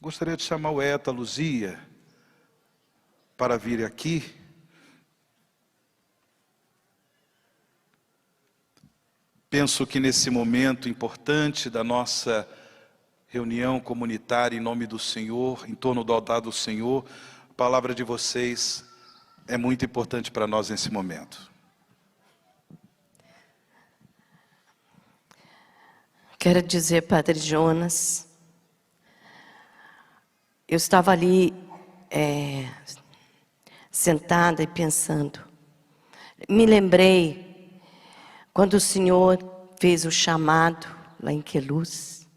Gostaria de chamar o Eta, Luzia, para vir aqui. Penso que nesse momento importante da nossa reunião comunitária em nome do Senhor, em torno do altar do Senhor, a palavra de vocês é muito importante para nós nesse momento. Quero dizer, Padre Jonas, eu estava ali sentada e pensando. Me lembrei quando o Senhor fez o chamado lá em Queluz,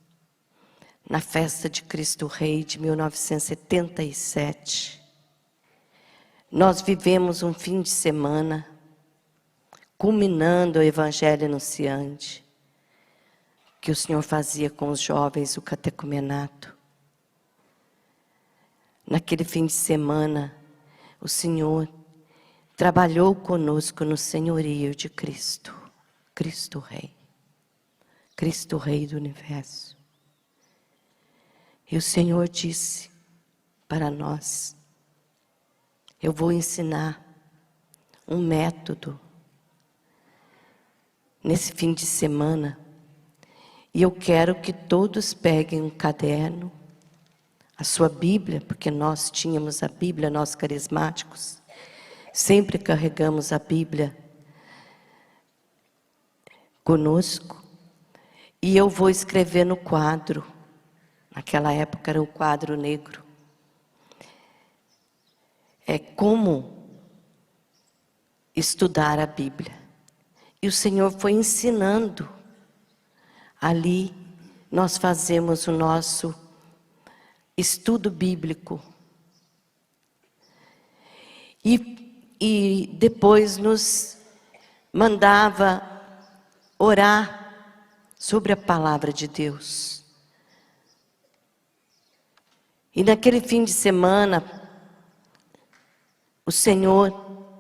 na festa de Cristo Rei de 1977. Nós vivemos um fim de semana, culminando o Evangelho Anunciante, que o Senhor fazia com os jovens, o catecumenato. Naquele fim de semana, o Senhor trabalhou conosco no senhorio de Cristo, Cristo Rei do universo. E o Senhor disse para nós: eu vou ensinar um método nesse fim de semana, e eu quero que todos peguem um caderno, a sua Bíblia, porque nós tínhamos a Bíblia, nós carismáticos, sempre carregamos a Bíblia conosco, e eu vou escrever no quadro, naquela época era o quadro negro, como estudar a Bíblia. E o Senhor foi ensinando. Ali nós fazemos o nosso estudo bíblico. E depois nos mandava orar sobre a palavra de Deus. E naquele fim de semana, o Senhor,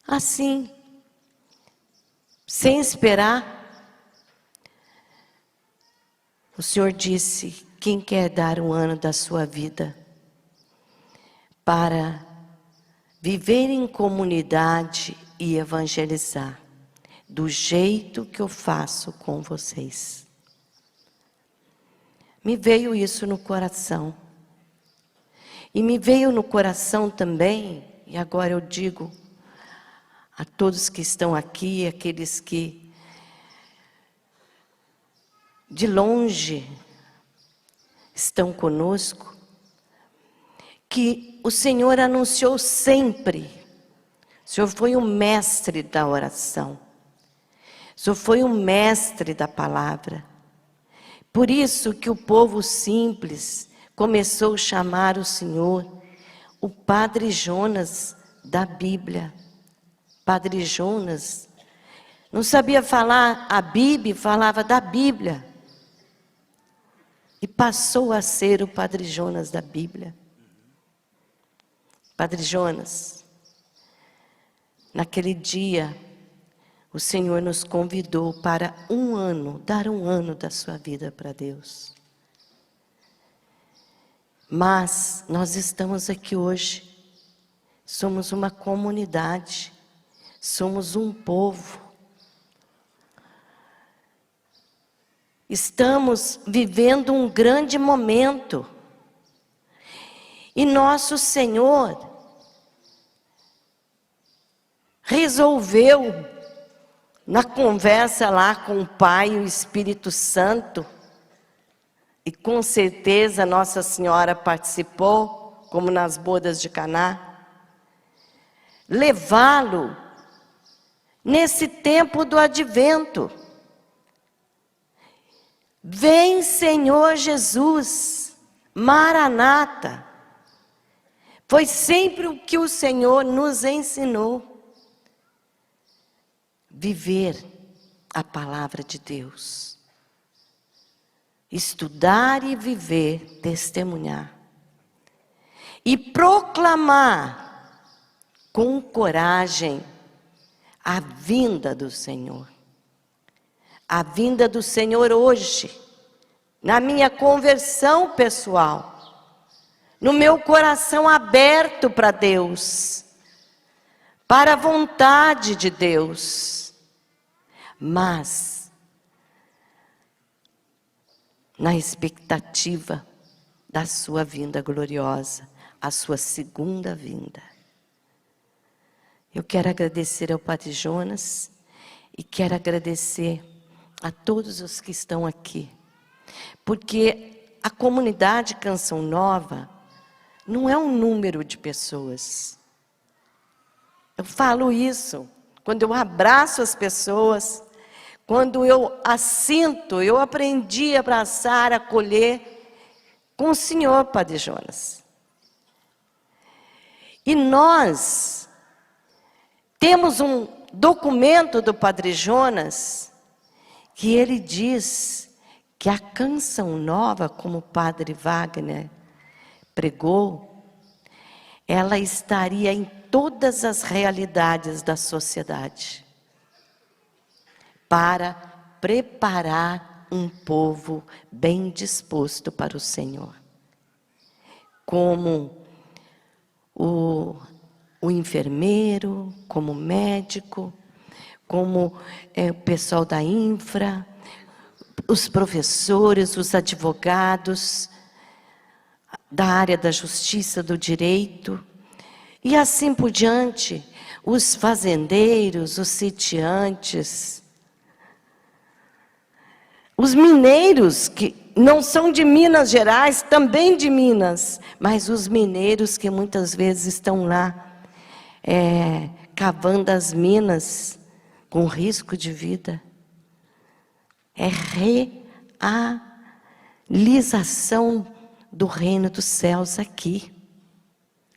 assim, sem esperar, o Senhor disse: quem quer dar um ano da sua vida para viver em comunidade e evangelizar, do jeito que eu faço com vocês? Me veio isso no coração. E me veio no coração também, e agora eu digo a todos que estão aqui, aqueles que de longe estão conosco, que o Senhor anunciou sempre. O Senhor foi o mestre da oração. O Senhor foi o mestre da palavra. Por isso que o povo simples começou a chamar o Senhor o Padre Jonas da Bíblia. Padre Jonas não sabia falar a Bíblia, falava da Bíblia. E passou a ser o Padre Jonas da Bíblia. Padre Jonas, naquele dia, o Senhor nos convidou para um ano, dar um ano da sua vida para Deus. Mas nós estamos aqui hoje, somos uma comunidade, somos um povo. Estamos vivendo um grande momento. E nosso Senhor resolveu, na conversa lá com o Pai e o Espírito Santo, e com certeza Nossa Senhora participou, como nas bodas de Caná, levá-lo nesse tempo do advento. Vem, Senhor Jesus, Maranata. Foi sempre o que o Senhor nos ensinou. Viver a palavra de Deus. Estudar e viver, testemunhar. E proclamar com coragem a vinda do Senhor. A vinda do Senhor hoje, na minha conversão pessoal, no meu coração aberto para Deus, para a vontade de Deus, mas na expectativa da sua vinda gloriosa, a sua segunda vinda. Eu quero agradecer ao Padre Jonas e quero agradecer a todos os que estão aqui, porque a comunidade Canção Nova não é um número de pessoas. Eu falo isso quando eu abraço as pessoas, quando eu as sinto, eu aprendi a abraçar, acolher com o Senhor, Padre Jonas. E nós temos um documento do Padre Jonas que ele diz que a Canção Nova, como o Padre Wagner pregou, ela estaria em todas as realidades da sociedade para preparar um povo bem disposto para o Senhor. Como o enfermeiro, como o médico, como o pessoal da infra, os professores, os advogados, da área da justiça, do direito, e assim por diante, os fazendeiros, os sitiantes, os mineiros, que não são de Minas Gerais, também de Minas, mas os mineiros que muitas vezes estão lá, cavando as minas, com risco de vida. É realização do reino dos céus aqui.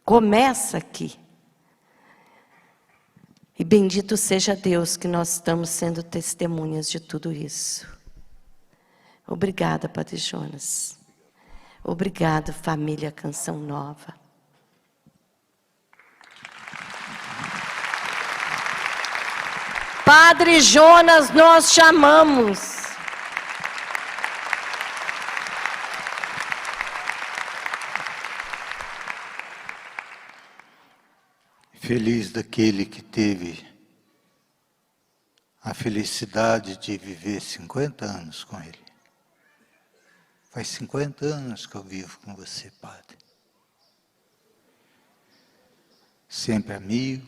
Começa aqui. E bendito seja Deus que nós estamos sendo testemunhas de tudo isso. Obrigada, Padre Jonas. Obrigado, família Canção Nova. Padre Jonas, nós chamamos. Feliz daquele que teve a felicidade de viver 50 anos com ele. Faz 50 anos que eu vivo com você, Padre. Sempre amigo,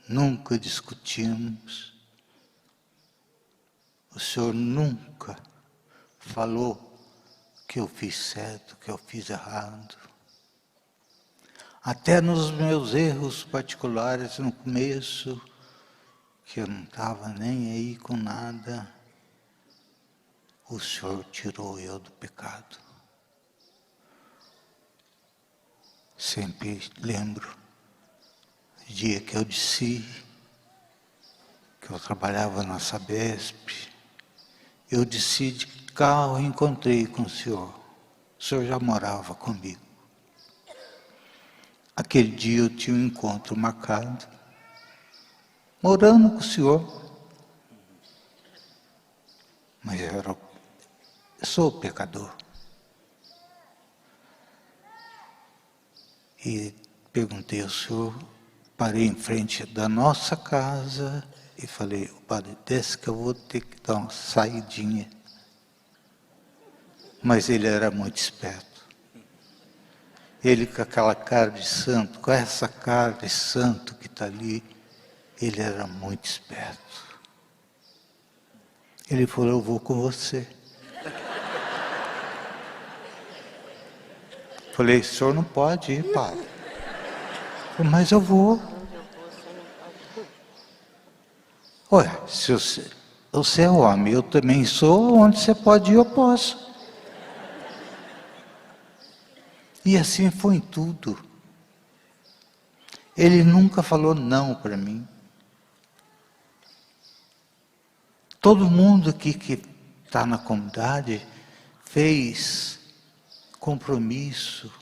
nunca discutimos. O Senhor nunca falou que eu fiz certo, que eu fiz errado. Até nos meus erros particulares no começo, que eu não estava nem aí com nada, o Senhor tirou eu do pecado. Sempre lembro o dia que eu desci, que eu trabalhava na Sabesp, eu desci de carro e encontrei com o Senhor. O Senhor já morava comigo. Aquele dia eu tinha um encontro marcado, morando com o Senhor. Mas eu sou pecador. E perguntei ao Senhor, parei em frente da nossa casa e falei, Padre, desce que eu vou ter que dar uma saidinha. Mas ele era muito esperto. Ele com aquela cara de santo, com essa cara de santo que está ali, ele era muito esperto. Ele falou, eu vou com você. Falei, o senhor não pode ir, Padre. Falei, mas eu vou. Olha, se você é homem, eu também sou, onde você pode ir, eu posso. E assim foi em tudo. Ele nunca falou não para mim. Todo mundo aqui que está na comunidade fez compromisso.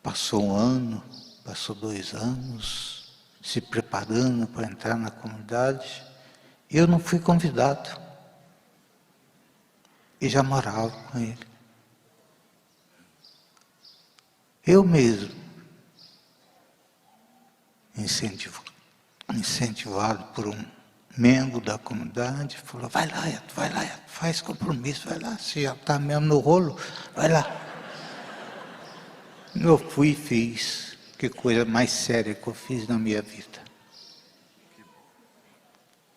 Passou um ano, passou 2 anos, se preparando para entrar na comunidade. Eu não fui convidado. e já morava com ele. Eu mesmo, incentivado por um membro da comunidade, falou, vai lá, Eto, faz compromisso, vai lá, você já está mesmo no rolo, vai lá. Eu fui e fiz. Que coisa mais séria que eu fiz na minha vida.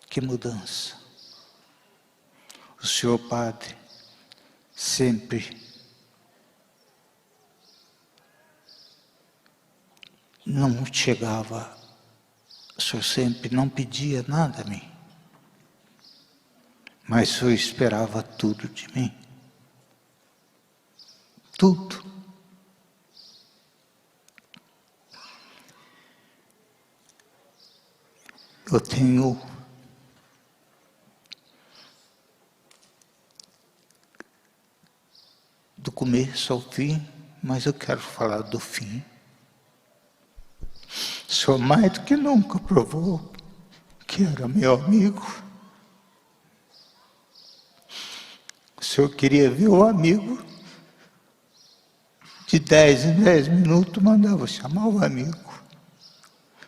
Que mudança. O senhor padre sempre não chegava, o senhor sempre não pedia nada a mim. Mas o senhor esperava tudo de mim. Tudo. Eu tenho do começo ao fim, mas eu quero falar do fim. O senhor mais do que nunca provou que era meu amigo. O senhor queria ver o amigo, de 10 em 10 minutos mandava chamar o amigo.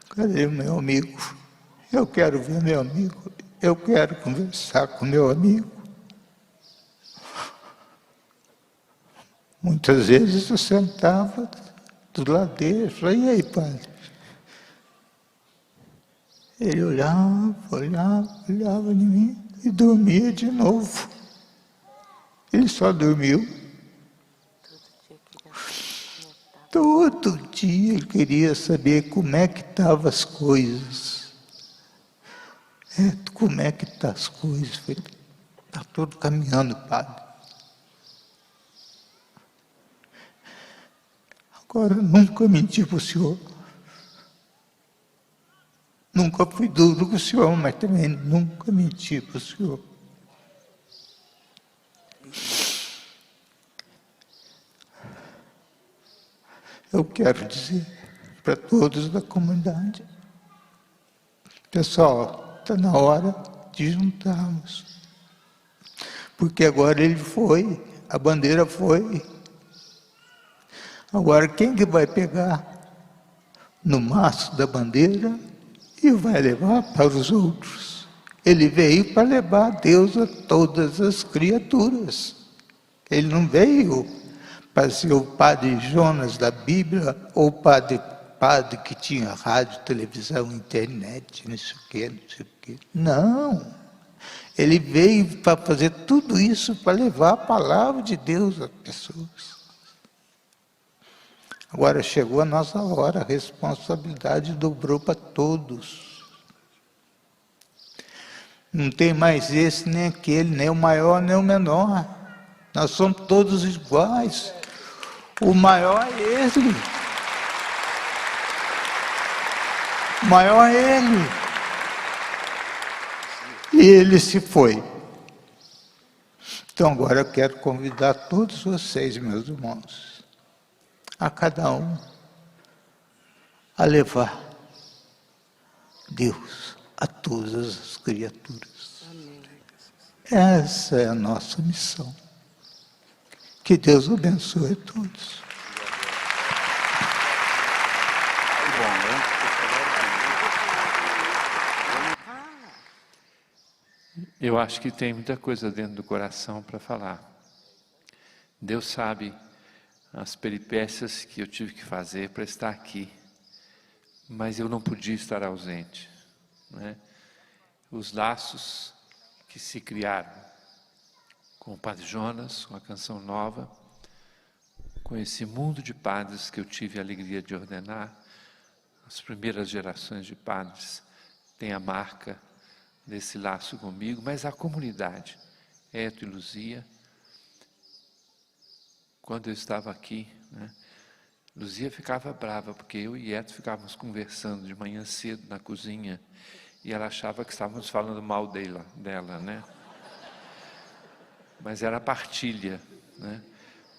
Cadê o meu amigo? Eu quero ver meu amigo, eu quero conversar com meu amigo. Muitas vezes eu sentava do lado dele e falava, e aí, padre? Ele olhava em mim e dormia de novo. Ele só dormiu. Todo dia ele queria saber como é que estavam as coisas. Como é que estão as coisas? Está tudo caminhando, padre. Agora, nunca menti para o senhor. Nunca fui duro com o senhor, mas também nunca menti para o senhor. Eu quero dizer para todos da comunidade, pessoal, está na hora de juntarmos. Porque agora ele foi, a bandeira foi. Agora quem que vai pegar no maço da bandeira e vai levar para os outros? Ele veio para levar Deus a todas as criaturas. Ele não veio para ser o padre Jonas da Bíblia ou padre que tinha rádio, televisão, internet, não sei o quê, não sei o quê. Não. Ele veio para fazer tudo isso, para levar a palavra de Deus às pessoas. Agora chegou a nossa hora, a responsabilidade dobrou para todos. Não tem mais esse nem aquele, nem o maior nem o menor. Nós somos todos iguais. O maior é ele. O maior é ele. E ele se foi. Então agora eu quero convidar todos vocês, meus irmãos, a cada um, a levar Deus a todas as criaturas. Amém. Essa é a nossa missão. Que Deus abençoe a todos. Eu acho que tem muita coisa dentro do coração para falar. Deus sabe as peripécias que eu tive que fazer para estar aqui, mas eu não podia estar ausente, né? Os laços que se criaram com o Padre Jonas, com a Canção Nova, com esse mundo de padres que eu tive a alegria de ordenar, as primeiras gerações de padres têm a marca desse laço comigo, mas a comunidade, Eto e Luzia, quando eu estava aqui, né, Luzia ficava brava, porque eu e Eto ficávamos conversando de manhã cedo na cozinha, e ela achava que estávamos falando mal dela, né? Mas era partilha, né?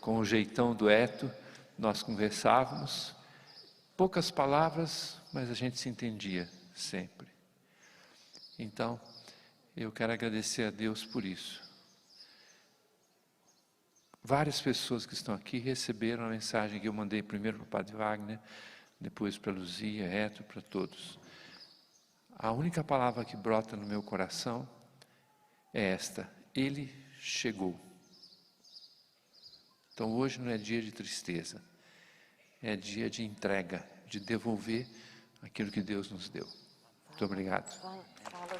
Com o jeitão do Eto, nós conversávamos, poucas palavras, mas a gente se entendia sempre. Então, eu quero agradecer a Deus por isso. várias pessoas que estão aqui receberam a mensagem que eu mandei primeiro para o Padre Wagner, depois para a Luzia, Héctor, para todos. A única palavra que brota no meu coração é esta: Ele chegou. Então hoje não é dia de tristeza, é dia de entrega, de devolver aquilo que Deus nos deu. Muito obrigado. Fala do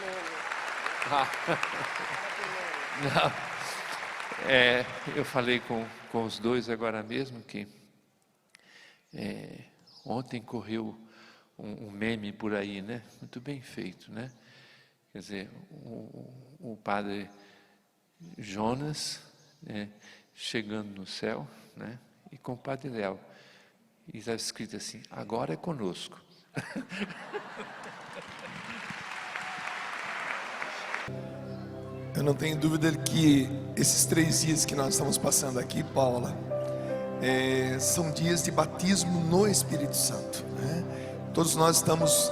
Lênin. Não, eu falei com os dois agora mesmo que ontem correu um meme por aí, né? Muito bem feito, né? Quer dizer, o padre Jonas, chegando no céu, né? E com o padre Léo. E está escrito assim: agora é conosco. Eu não tenho dúvida de que esses 3 dias que nós estamos passando aqui, Paula, são dias de batismo no Espírito Santo, né? Todos nós estamos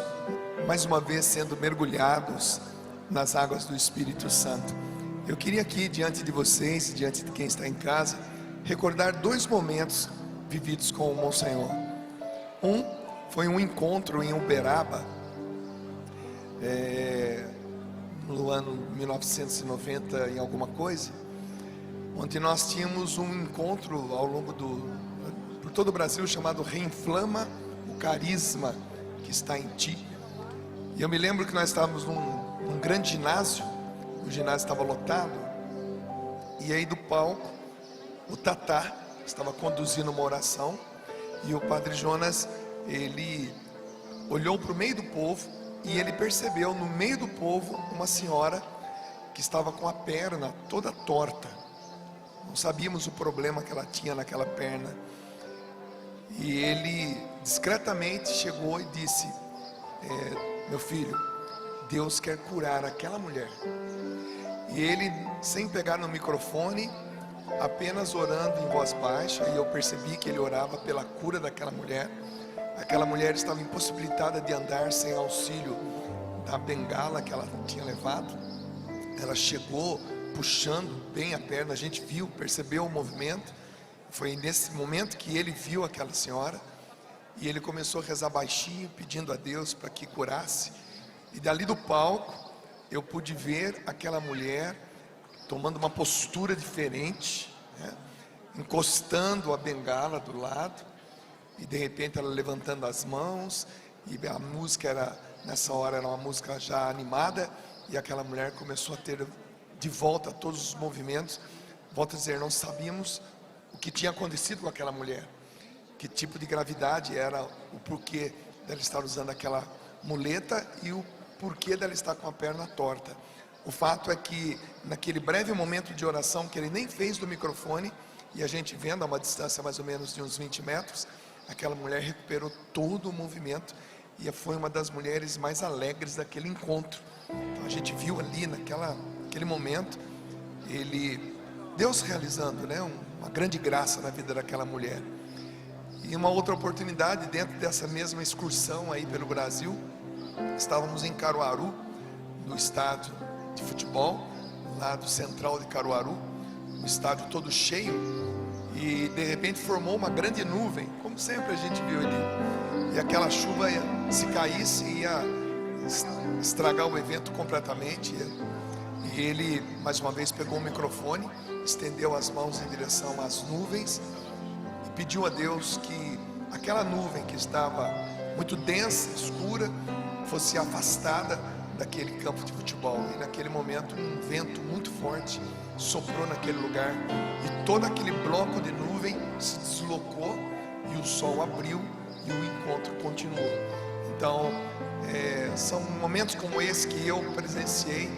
mais uma vez sendo mergulhados nas águas do Espírito Santo. Eu queria aqui, diante de vocês, diante de quem está em casa, recordar 2 momentos vividos com o Monsenhor. Um foi um encontro em Uberaba, no ano 1990 e alguma coisa, onde nós tínhamos um encontro ao longo por todo o Brasil chamado Reinflama o Carisma que está em Ti. E eu me lembro que nós estávamos num grande ginásio, o ginásio estava lotado, e aí do palco o Tatá estava conduzindo uma oração, e o Padre Jonas, ele olhou para o meio do povo, e ele percebeu no meio do povo uma senhora que estava com a perna toda torta. Não sabíamos o problema que ela tinha naquela perna. E ele discretamente chegou e disse: meu filho, Deus quer curar aquela mulher. E ele, sem pegar no microfone, apenas orando em voz baixa, e eu percebi que ele orava pela cura daquela mulher. Aquela mulher estava impossibilitada de andar sem auxílio da bengala que ela tinha levado. Ela chegou puxando bem a perna, a gente viu, percebeu o movimento. Foi nesse momento que ele viu aquela senhora, e ele começou a rezar baixinho, pedindo a Deus para que curasse. E dali do palco eu pude ver aquela mulher tomando uma postura diferente, né? Encostando a bengala do lado, e de repente ela levantando as mãos, e a música nessa hora era uma música já animada, e aquela mulher começou a ter de volta todos os movimentos. Volto a dizer, não sabíamos o que tinha acontecido com aquela mulher, que tipo de gravidade era, o porquê dela estar usando aquela muleta e o porquê dela estar com a perna torta. O fato é que naquele breve momento de oração que ele nem fez do microfone, e a gente vendo a uma distância mais ou menos de uns 20 metros, aquela mulher recuperou todo o movimento e foi uma das mulheres mais alegres daquele encontro. Então a gente viu ali naquele momento, Deus realizando, né, uma grande graça na vida daquela mulher. E uma outra oportunidade, dentro dessa mesma excursão aí pelo Brasil, estávamos em Caruaru, no estádio de futebol, lá do Central de Caruaru, o estádio todo cheio, e de repente formou uma grande nuvem, como sempre a gente viu ali, e aquela chuva, se caísse, ia estragar o evento completamente. E ele mais uma vez pegou o microfone, estendeu as mãos em direção às nuvens e pediu a Deus que aquela nuvem que estava muito densa, escura, fosse afastada daquele campo de futebol. E naquele momento um vento muito forte soprou naquele lugar, e todo aquele bloco de nuvem se deslocou, e o sol abriu e o encontro continuou. Então são momentos como esse que eu presenciei,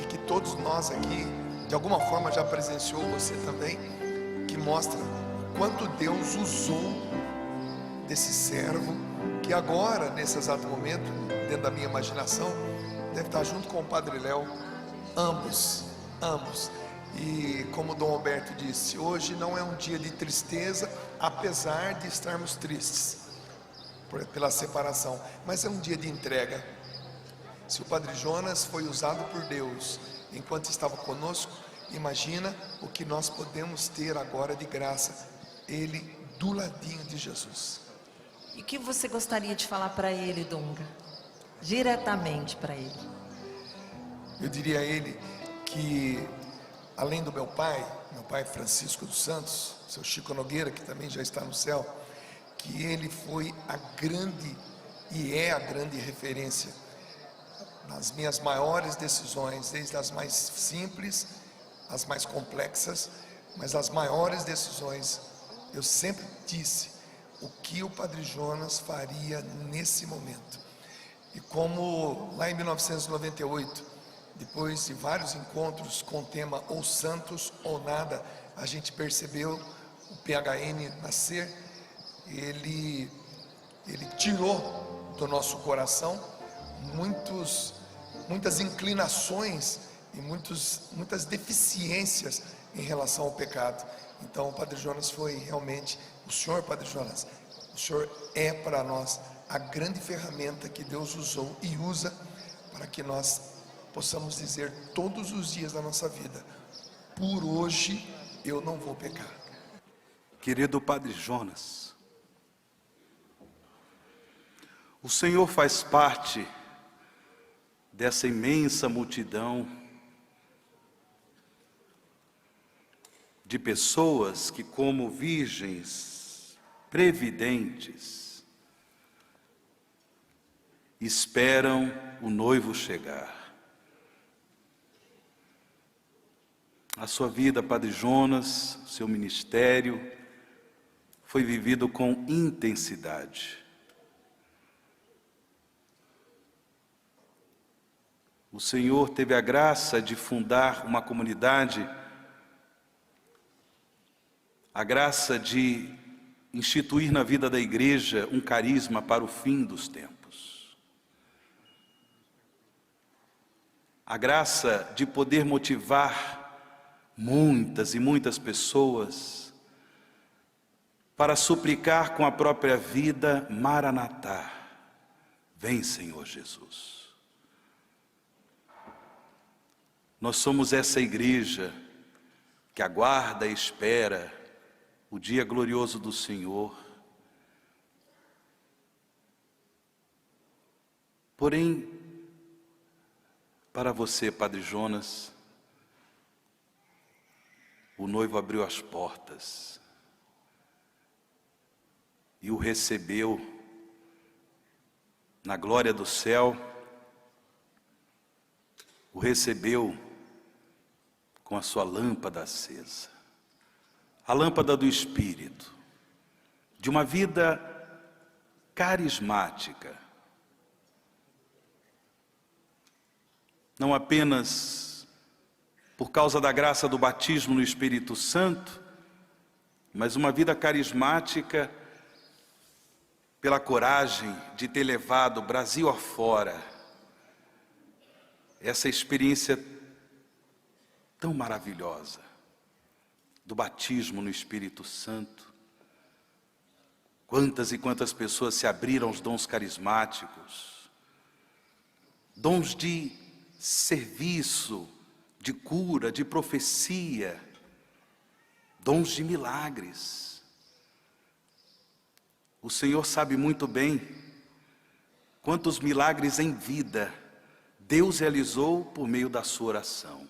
e que todos nós aqui de alguma forma já presenciou, você também, que mostra quanto Deus usou desse servo, que agora, nesse exato momento, dentro da minha imaginação, deve estar junto com o Padre Léo, ambos. E como Dom Alberto disse, hoje não é um dia de tristeza, apesar de estarmos tristes pela separação, mas é um dia de entrega. Se o Padre Jonas foi usado por Deus enquanto estava conosco, Imagina o que nós podemos ter agora de graça, Ele do ladinho de Jesus. E o que você gostaria de falar para ele, Dunga? Diretamente para ele. Eu diria a ele que, além do meu pai Francisco dos Santos, seu Chico Nogueira, que também já está no céu, que ele foi a grande e é a grande referência nas minhas maiores decisões, desde as mais simples, as mais complexas, mas as maiores decisões, eu sempre disse o que o Padre Jonas faria nesse momento. E como lá em 1998, depois de vários encontros com o tema ou santos ou nada, a gente percebeu o PHN nascer, ele tirou do nosso coração muitas inclinações e muitas deficiências em relação ao pecado. Então o Padre Jonas foi realmente, o senhor Padre Jonas, o senhor é para nós a grande ferramenta que Deus usou e usa para que nós possamos dizer todos os dias da nossa vida: por hoje eu não vou pecar. Querido Padre Jonas, o Senhor faz parte dessa imensa multidão de pessoas que, como virgens previdentes, esperam o noivo chegar. A sua vida, Padre Jonas, seu ministério, foi vivido com intensidade. O Senhor teve a graça de fundar uma comunidade, a graça de instituir na vida da igreja um carisma para o fim dos tempos. A graça de poder motivar muitas e muitas pessoas para suplicar com a própria vida: Maranatá, vem Senhor Jesus. Nós somos essa igreja que aguarda e espera o dia glorioso do Senhor. Porém, para você, Padre Jonas, o noivo abriu as portas e o recebeu na glória do céu, o recebeu com a sua lâmpada acesa, a lâmpada do Espírito, de uma vida carismática, não apenas por causa da graça do batismo no Espírito Santo, mas uma vida carismática pela coragem de ter levado Brasil afora essa experiência tão maravilhosa do batismo no Espírito Santo. Quantas e quantas pessoas se abriram aos dons carismáticos, dons de serviço, de cura, de profecia, dons de milagres. O Senhor sabe muito bem quantos milagres em vida Deus realizou por meio da sua oração.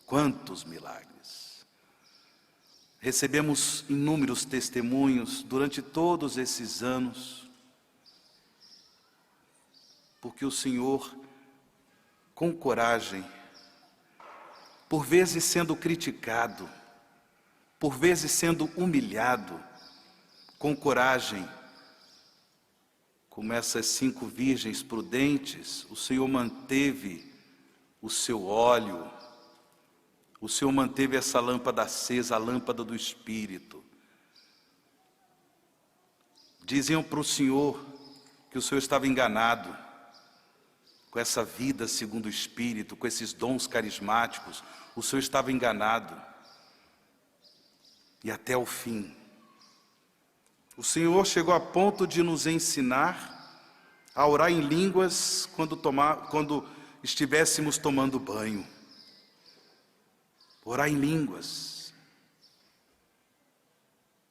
Quantos milagres! Recebemos inúmeros testemunhos durante todos esses anos, porque o Senhor, com coragem, por vezes sendo criticado, por vezes sendo humilhado, com coragem, como essas 5 virgens prudentes, o Senhor manteve o seu óleo, o Senhor manteve essa lâmpada acesa, a lâmpada do Espírito. Diziam para o Senhor que o Senhor estava enganado com essa vida segundo o Espírito, com esses dons carismáticos. O Senhor estava enganado. E até o fim, o Senhor chegou a ponto de nos ensinar a orar em línguas quando estivéssemos tomando banho. orar em línguas,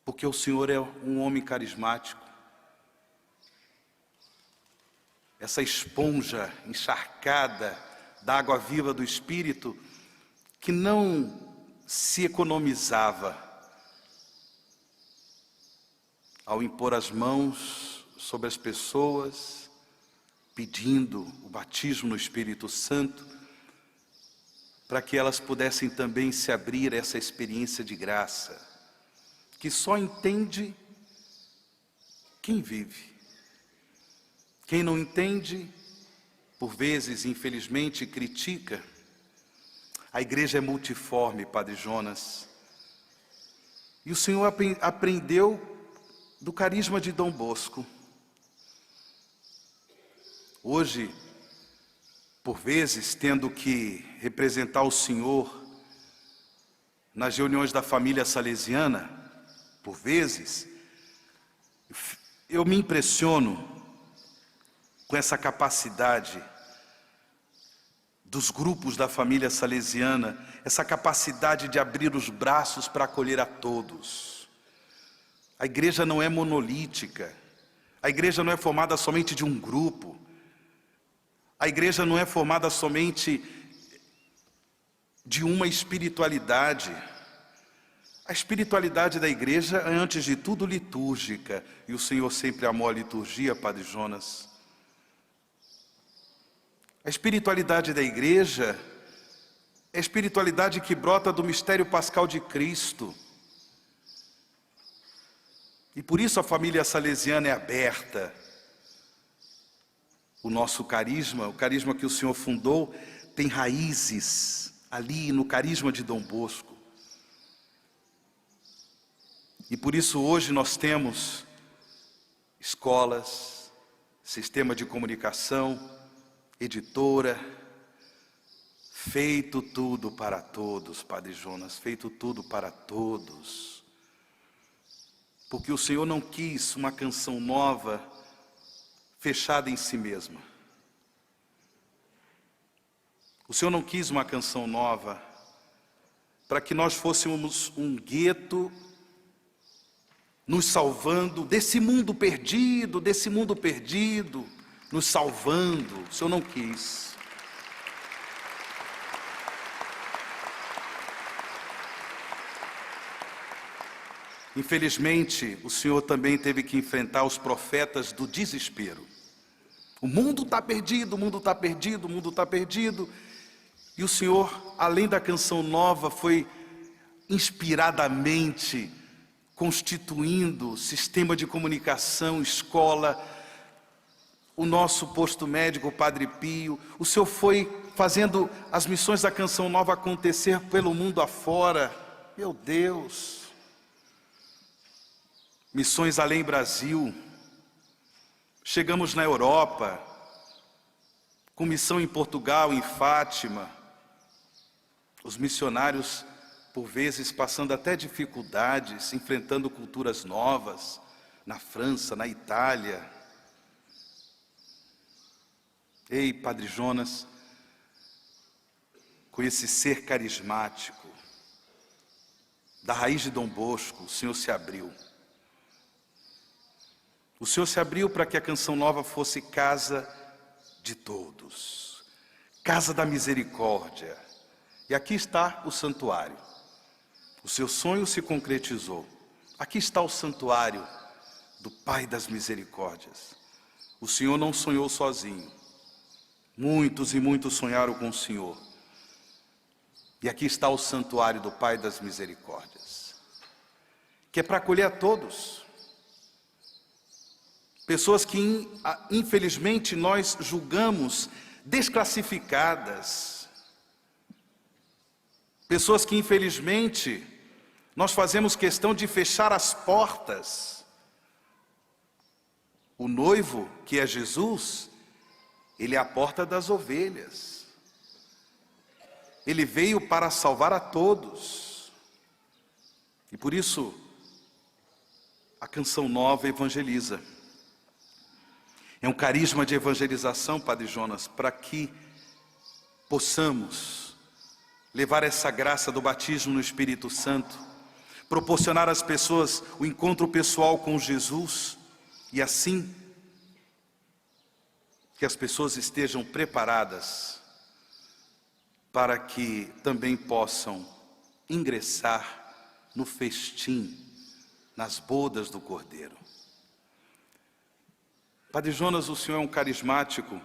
porque o Senhor é um homem carismático. Essa esponja encharcada da água viva do Espírito, que não se economizava ao impor as mãos sobre as pessoas, pedindo o batismo no Espírito Santo, para que elas pudessem também se abrir a essa experiência de graça, que só entende quem vive. Quem não entende, por vezes, infelizmente, critica. A igreja é multiforme, Padre Jonas. E o Senhor aprendeu do carisma de Dom Bosco. Hoje, por vezes, tendo que representar o Senhor nas reuniões da família salesiana, por vezes, eu me impressiono com essa capacidade dos grupos da família salesiana, essa capacidade de abrir os braços para acolher a todos. A igreja não é monolítica, a igreja não é formada somente de um grupo, a igreja não é formada somente de uma espiritualidade. A espiritualidade da igreja é, antes de tudo, litúrgica, e o Senhor sempre amou a liturgia, Padre Jonas. A espiritualidade da igreja é a espiritualidade que brota do mistério pascal de Cristo. E por isso a família salesiana é aberta. O nosso carisma, o carisma que o Senhor fundou, tem raízes ali no carisma de Dom Bosco. E por isso hoje nós temos escolas, sistema de comunicação, editora, feito tudo para todos, Padre Jonas, feito tudo para todos. Porque o Senhor não quis uma canção nova, fechada em si mesma. O Senhor não quis uma canção nova para que nós fôssemos um gueto, nos salvando desse mundo perdido, nos salvando. O Senhor não quis. Infelizmente, o Senhor também teve que enfrentar os profetas do desespero. O mundo está perdido, o mundo está perdido, o mundo está perdido. E o Senhor, além da canção nova, foi inspiradamente constituindo sistema de comunicação, escola, o nosso posto médico, o Padre Pio. O Senhor foi fazendo as missões da canção nova acontecer pelo mundo afora. Meu Deus! Missões além Brasil. Chegamos na Europa, com missão em Portugal, em Fátima. Os missionários, por vezes, passando até dificuldades, enfrentando culturas novas, na França, na Itália. Ei, Padre Jonas, com esse ser carismático, da raiz de Dom Bosco, o Senhor se abriu. O Senhor se abriu para que a canção nova fosse casa de todos, casa da misericórdia. E aqui está o santuário. O seu sonho se concretizou. Aqui está o santuário do Pai das Misericórdias. O Senhor não sonhou sozinho. Muitos e muitos sonharam com o Senhor. E aqui está o santuário do Pai das Misericórdias, que é para acolher a todos. Pessoas que, infelizmente, nós julgamos desclassificadas. Pessoas que, infelizmente, nós fazemos questão de fechar as portas. O noivo, que é Jesus, ele é a porta das ovelhas. Ele veio para salvar a todos. E por isso, a canção nova evangeliza. É um carisma de evangelização, Padre Jonas, para que possamos levar essa graça do batismo no Espírito Santo, proporcionar às pessoas o encontro pessoal com Jesus e assim que as pessoas estejam preparadas para que também possam ingressar no festim, nas bodas do Cordeiro. Padre Jonas, o senhor é um carismático,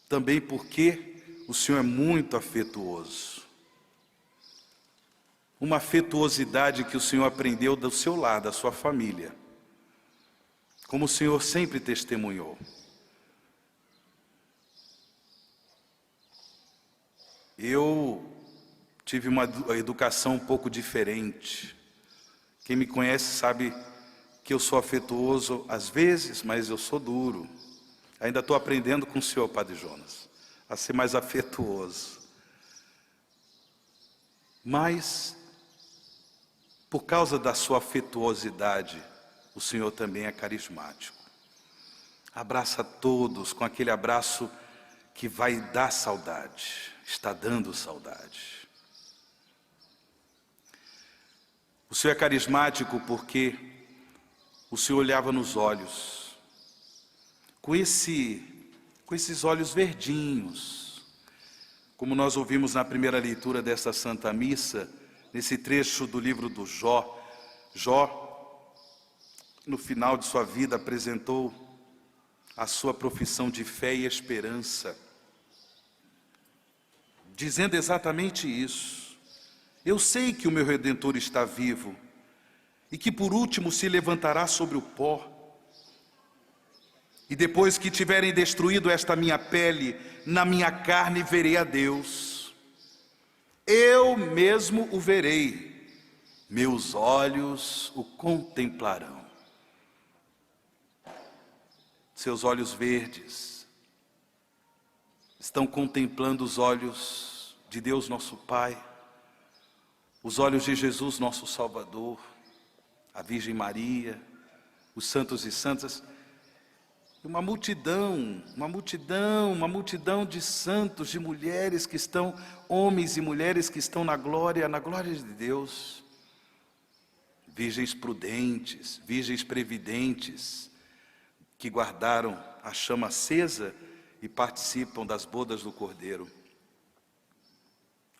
também porque o senhor é muito afetuoso. Uma afetuosidade que o senhor aprendeu do seu lar, da sua família, como o senhor sempre testemunhou. Eu tive uma educação um pouco diferente. Quem me conhece sabe que eu sou afetuoso às vezes, mas eu sou duro. Ainda estou aprendendo com o senhor, Padre Jonas, a ser mais afetuoso. Mas, por causa da sua afetuosidade, o senhor também é carismático. Abraça todos com aquele abraço que vai dar saudade, está dando saudade. O senhor é carismático porque o senhor olhava nos olhos, com esses olhos verdinhos, como nós ouvimos na primeira leitura desta Santa Missa, nesse trecho do livro do Jó. Jó, no final de sua vida, apresentou a sua profissão de fé e esperança, dizendo exatamente isso: eu sei que o meu Redentor está vivo e que por último se levantará sobre o pó. E depois que tiverem destruído esta minha pele, na minha carne verei a Deus. Eu mesmo o verei, meus olhos o contemplarão. Seus olhos verdes estão contemplando os olhos de Deus nosso Pai, os olhos de Jesus nosso Salvador, a Virgem Maria, os santos e santas, uma multidão de santos, de mulheres que estão, homens e mulheres que estão na glória de Deus, virgens prudentes, virgens previdentes, que guardaram a chama acesa e participam das bodas do Cordeiro.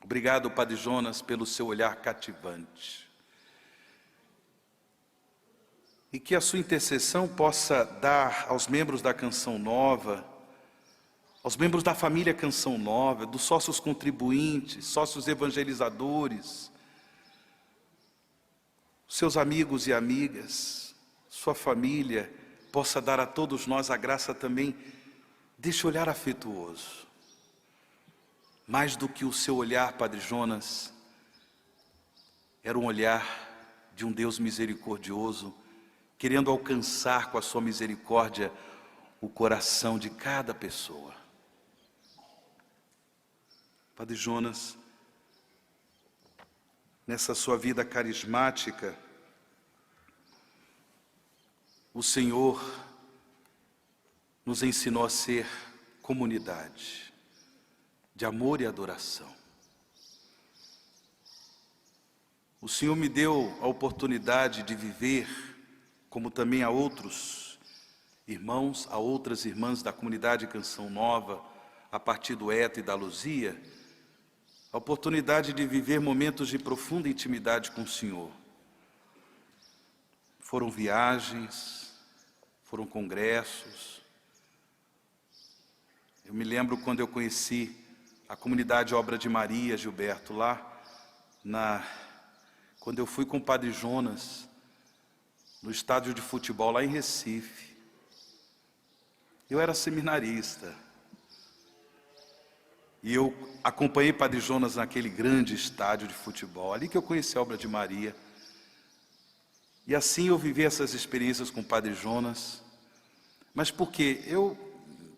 Obrigado, Padre Jonas, pelo seu olhar cativante. E que a sua intercessão possa dar aos membros da Canção Nova, aos membros da família Canção Nova, dos sócios contribuintes, sócios evangelizadores, seus amigos e amigas, sua família, possa dar a todos nós a graça também deste olhar afetuoso. Mais do que o seu olhar, Padre Jonas, era um olhar de um Deus misericordioso, querendo alcançar com a sua misericórdia o coração de cada pessoa. Padre Jonas, nessa sua vida carismática, o Senhor nos ensinou a ser comunidade de amor e adoração. O Senhor me deu a oportunidade de viver, como também a outros irmãos, a outras irmãs da comunidade Canção Nova, a partir do Eta e da Luzia, a oportunidade de viver momentos de profunda intimidade com o Senhor. Foram viagens, foram congressos. Eu me lembro quando eu conheci a comunidade Obra de Maria, Gilberto, quando eu fui com o Padre Jonas, no estádio de futebol lá em Recife. Eu era seminarista. E eu acompanhei Padre Jonas naquele grande estádio de futebol, ali que eu conheci a Obra de Maria. E assim eu vivi essas experiências com o Padre Jonas. Mas por quê? Eu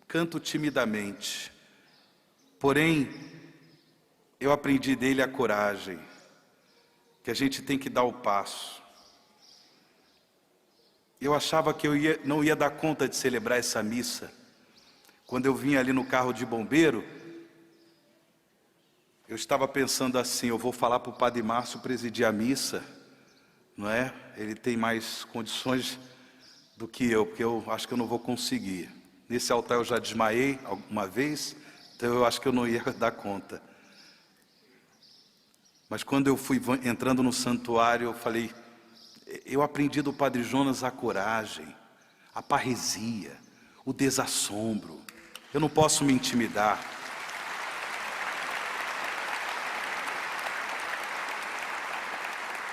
canto timidamente. Porém, eu aprendi dele a coragem, que a gente tem que dar o passo. Eu achava que não ia dar conta de celebrar essa missa. Quando eu vinha ali no carro de bombeiro, Eu estava pensando assim, eu vou falar para o Padre Márcio presidir a missa, não é? Ele tem mais condições do que eu, porque eu acho que eu não vou conseguir. Nesse altar eu já desmaiei alguma vez, então eu acho que eu não ia dar conta. Mas quando eu fui entrando no santuário, eu falei, eu aprendi do Padre Jonas a coragem, a parresia, o desassombro. Eu não posso me intimidar.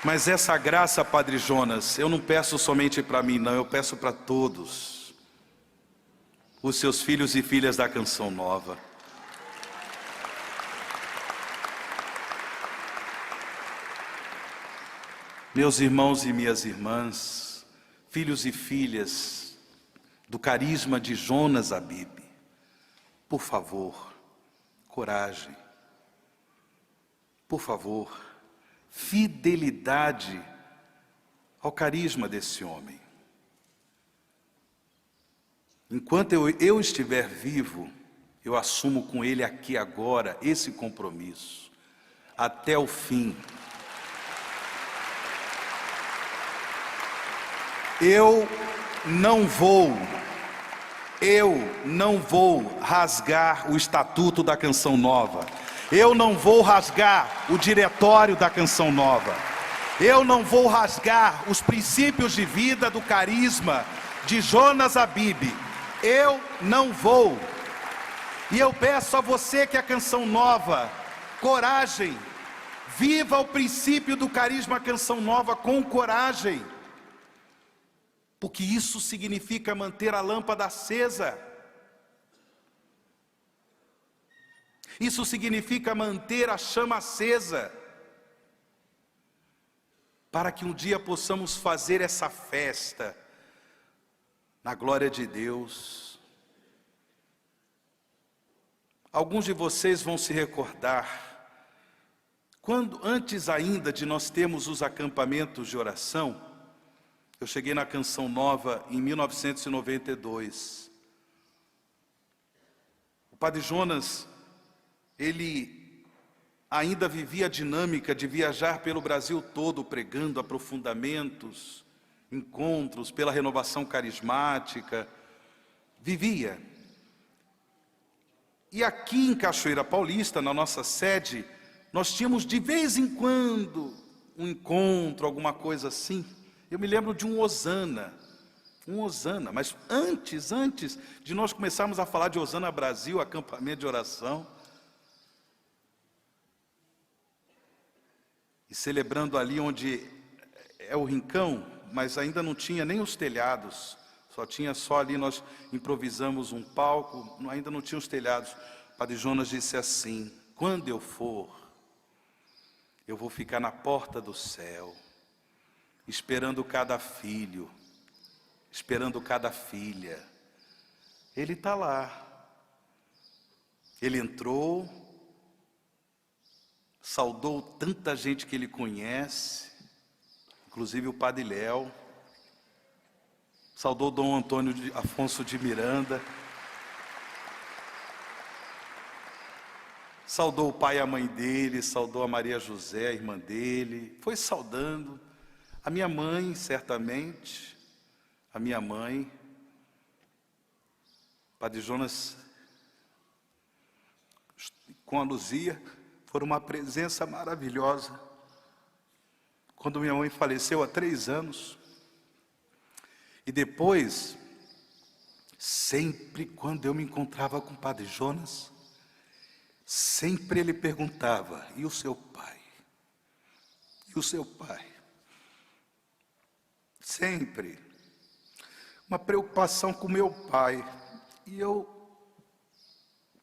Mas essa graça, Padre Jonas, eu não peço somente para mim, não, eu peço para todos os seus filhos e filhas da Canção Nova. Meus irmãos e minhas irmãs, filhos e filhas do carisma de Jonas Abib, por favor, coragem, por favor, fidelidade ao carisma desse homem. Enquanto eu estiver vivo, eu assumo com ele aqui agora esse compromisso, até o fim. Eu não vou rasgar o estatuto da Canção Nova. Eu não vou rasgar o diretório da Canção Nova. Eu não vou rasgar os princípios de vida do carisma de Jonas Abib. Eu não vou. E eu peço a você que a Canção Nova, coragem, viva o princípio do carisma Canção Nova com coragem. Porque isso significa manter a lâmpada acesa. Isso significa manter a chama acesa. Para que um dia possamos fazer essa festa na glória de Deus. Alguns de vocês vão se recordar, antes ainda de nós termos os acampamentos de oração, eu cheguei na Canção Nova em 1992. O Padre Jonas, ele ainda vivia a dinâmica de viajar pelo Brasil todo, pregando aprofundamentos, encontros pela renovação carismática. Vivia. E aqui em Cachoeira Paulista, na nossa sede, nós tínhamos de vez em quando um encontro, alguma coisa assim. Eu me lembro de um Hosana, mas antes de nós começarmos a falar de Hosana Brasil, acampamento de oração, e celebrando ali onde é o rincão, mas ainda não tinha nem os telhados, só ali nós improvisamos um palco, ainda não tinha os telhados. O Padre Jonas disse assim: quando eu for, eu vou ficar na porta do céu, esperando cada filho, esperando cada filha. Ele está lá. Ele entrou, saudou tanta gente que ele conhece, inclusive o Padre Léo, saudou Dom Antônio Afonso de Miranda, saudou o pai e a mãe dele, saudou a Maria José, a irmã dele, foi saudando a minha mãe, certamente, a minha mãe. Padre Jonas com a Luzia foram uma presença maravilhosa. Quando minha mãe faleceu há 3 anos, e depois, sempre quando eu me encontrava com o Padre Jonas, sempre ele perguntava: e o seu pai? E o seu pai? Sempre. Uma preocupação com meu pai. E eu,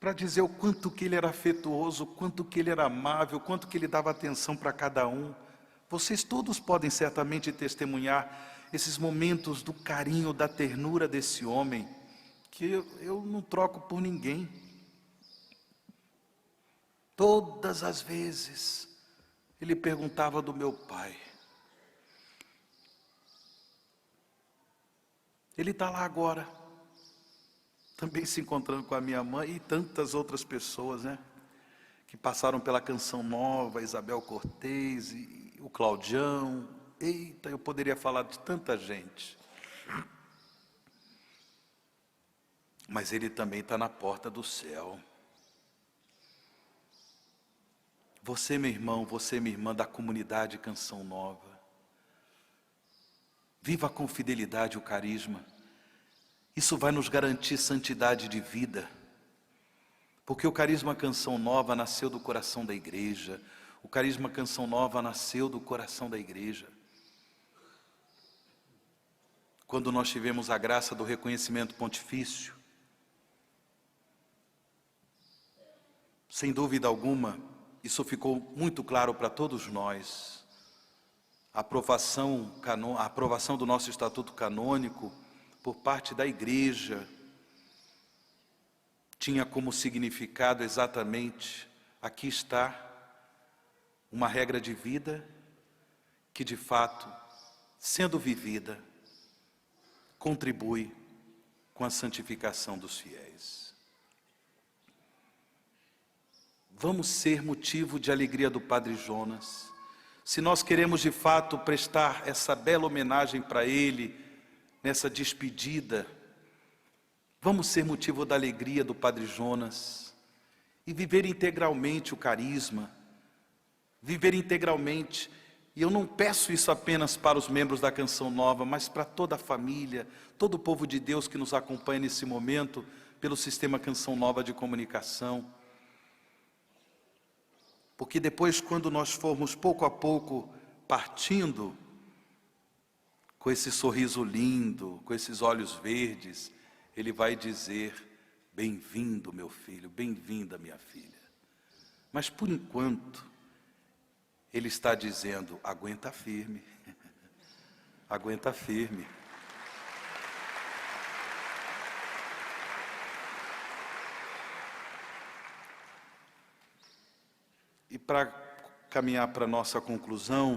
para dizer o quanto que ele era afetuoso, o quanto que ele era amável, o quanto que ele dava atenção para cada um. Vocês todos podem certamente testemunhar esses momentos do carinho, da ternura desse homem, que eu não troco por ninguém. Todas as vezes ele perguntava do meu pai. Ele está lá agora, também se encontrando com a minha mãe e tantas outras pessoas, né? que passaram pela Canção Nova, Isabel Cortez e o Claudião. Eita, eu poderia falar de tanta gente. Mas ele também está na porta do céu. Você, meu irmão, você, minha irmã da comunidade Canção Nova, viva com fidelidade o carisma. Isso vai nos garantir santidade de vida. Porque o carisma Canção Nova nasceu do coração da igreja. O carisma Canção Nova nasceu do coração da igreja. Quando nós tivemos a graça do reconhecimento pontifício, sem dúvida alguma, isso ficou muito claro para todos nós. A aprovação do nosso estatuto canônico por parte da igreja tinha como significado exatamente: aqui está uma regra de vida que, de fato, sendo vivida, contribui com a santificação dos fiéis. Vamos ser motivo de alegria do Padre Jonas. Se nós queremos de fato prestar essa bela homenagem para ele, nessa despedida, vamos ser motivo da alegria do Padre Jonas e viver integralmente o carisma, viver integralmente. E eu não peço isso apenas para os membros da Canção Nova, mas para toda a família, todo o povo de Deus que nos acompanha nesse momento pelo sistema Canção Nova de comunicação. Porque depois, quando nós formos pouco a pouco partindo, com esse sorriso lindo, com esses olhos verdes, ele vai dizer: bem-vindo, meu filho, bem-vinda, minha filha. Mas por enquanto, ele está dizendo: aguenta firme, aguenta firme. E para caminhar para a nossa conclusão,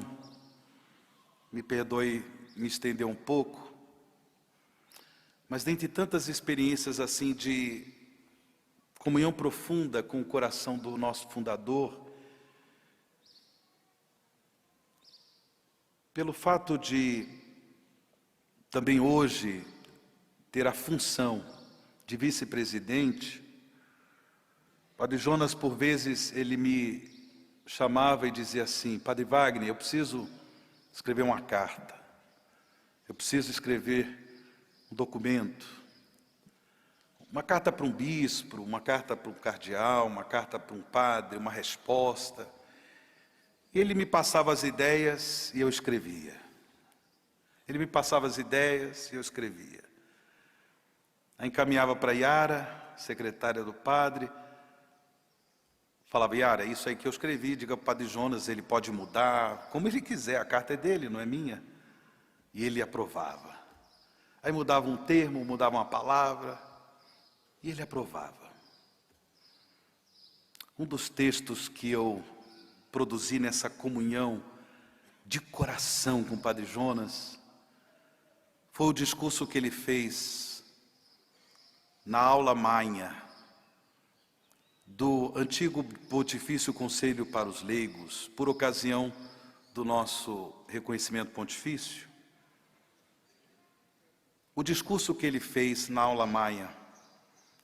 me perdoe me estender um pouco, mas dentre tantas experiências assim de comunhão profunda com o coração do nosso fundador, pelo fato de também hoje ter a função de vice-presidente, Padre Jonas, por vezes, ele me chamava e dizia assim: Padre Wagner, eu preciso escrever uma carta, eu preciso escrever um documento, uma carta para um bispo, uma carta para um cardeal, uma carta para um padre, uma resposta. E ele me passava as ideias e eu escrevia. Ele me passava as ideias e eu escrevia. Aí encaminhava para Yara, secretária do padre. Falava: Yara, isso aí que eu escrevi, diga para o Padre Jonas, ele pode mudar, como ele quiser, a carta é dele, não é minha. E ele aprovava. Aí mudava um termo, mudava uma palavra, e ele aprovava. Um dos textos que eu produzi nessa comunhão de coração com o Padre Jonas foi o discurso que ele fez na aula magna do antigo Pontifício Conselho para os Leigos, por ocasião do nosso reconhecimento pontifício. O discurso que ele fez na aula magna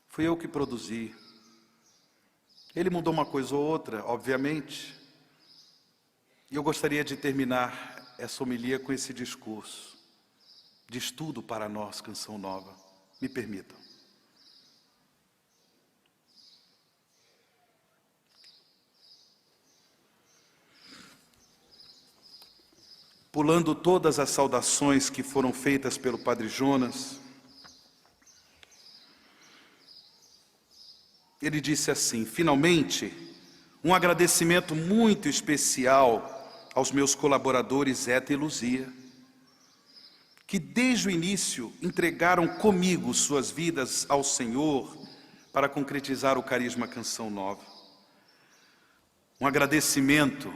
fui eu que produzi. Ele mudou uma coisa ou outra, obviamente, e eu gostaria de terminar essa homilia com esse discurso de estudo para nós, Canção Nova. Me permitam. Pulando todas as saudações que foram feitas pelo Padre Jonas, ele disse assim: finalmente, um agradecimento muito especial aos meus colaboradores Zeta e Luzia, que desde o início entregaram comigo suas vidas ao Senhor para concretizar o carisma Canção Nova. Um agradecimento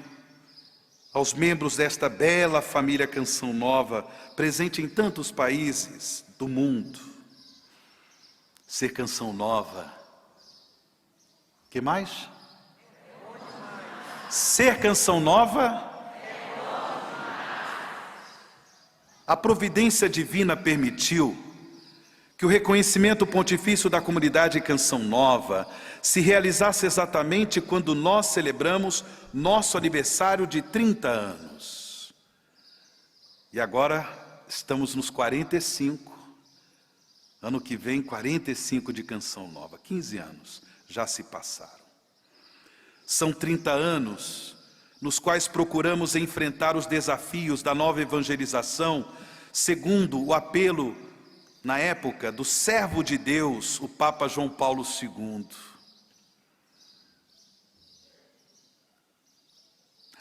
aos membros desta bela família Canção Nova, presente em tantos países do mundo. Ser Canção Nova. Que mais? Ser Canção Nova. A providência divina permitiu que o reconhecimento pontifício da comunidade Canção Nova se realizasse exatamente quando nós celebramos nosso aniversário de 30 anos. E agora estamos nos 45, ano que vem 45 de Canção Nova, 15 anos já se passaram. São 30 anos nos quais procuramos enfrentar os desafios da nova evangelização, segundo o apelo, na época, do servo de Deus, o Papa João Paulo II.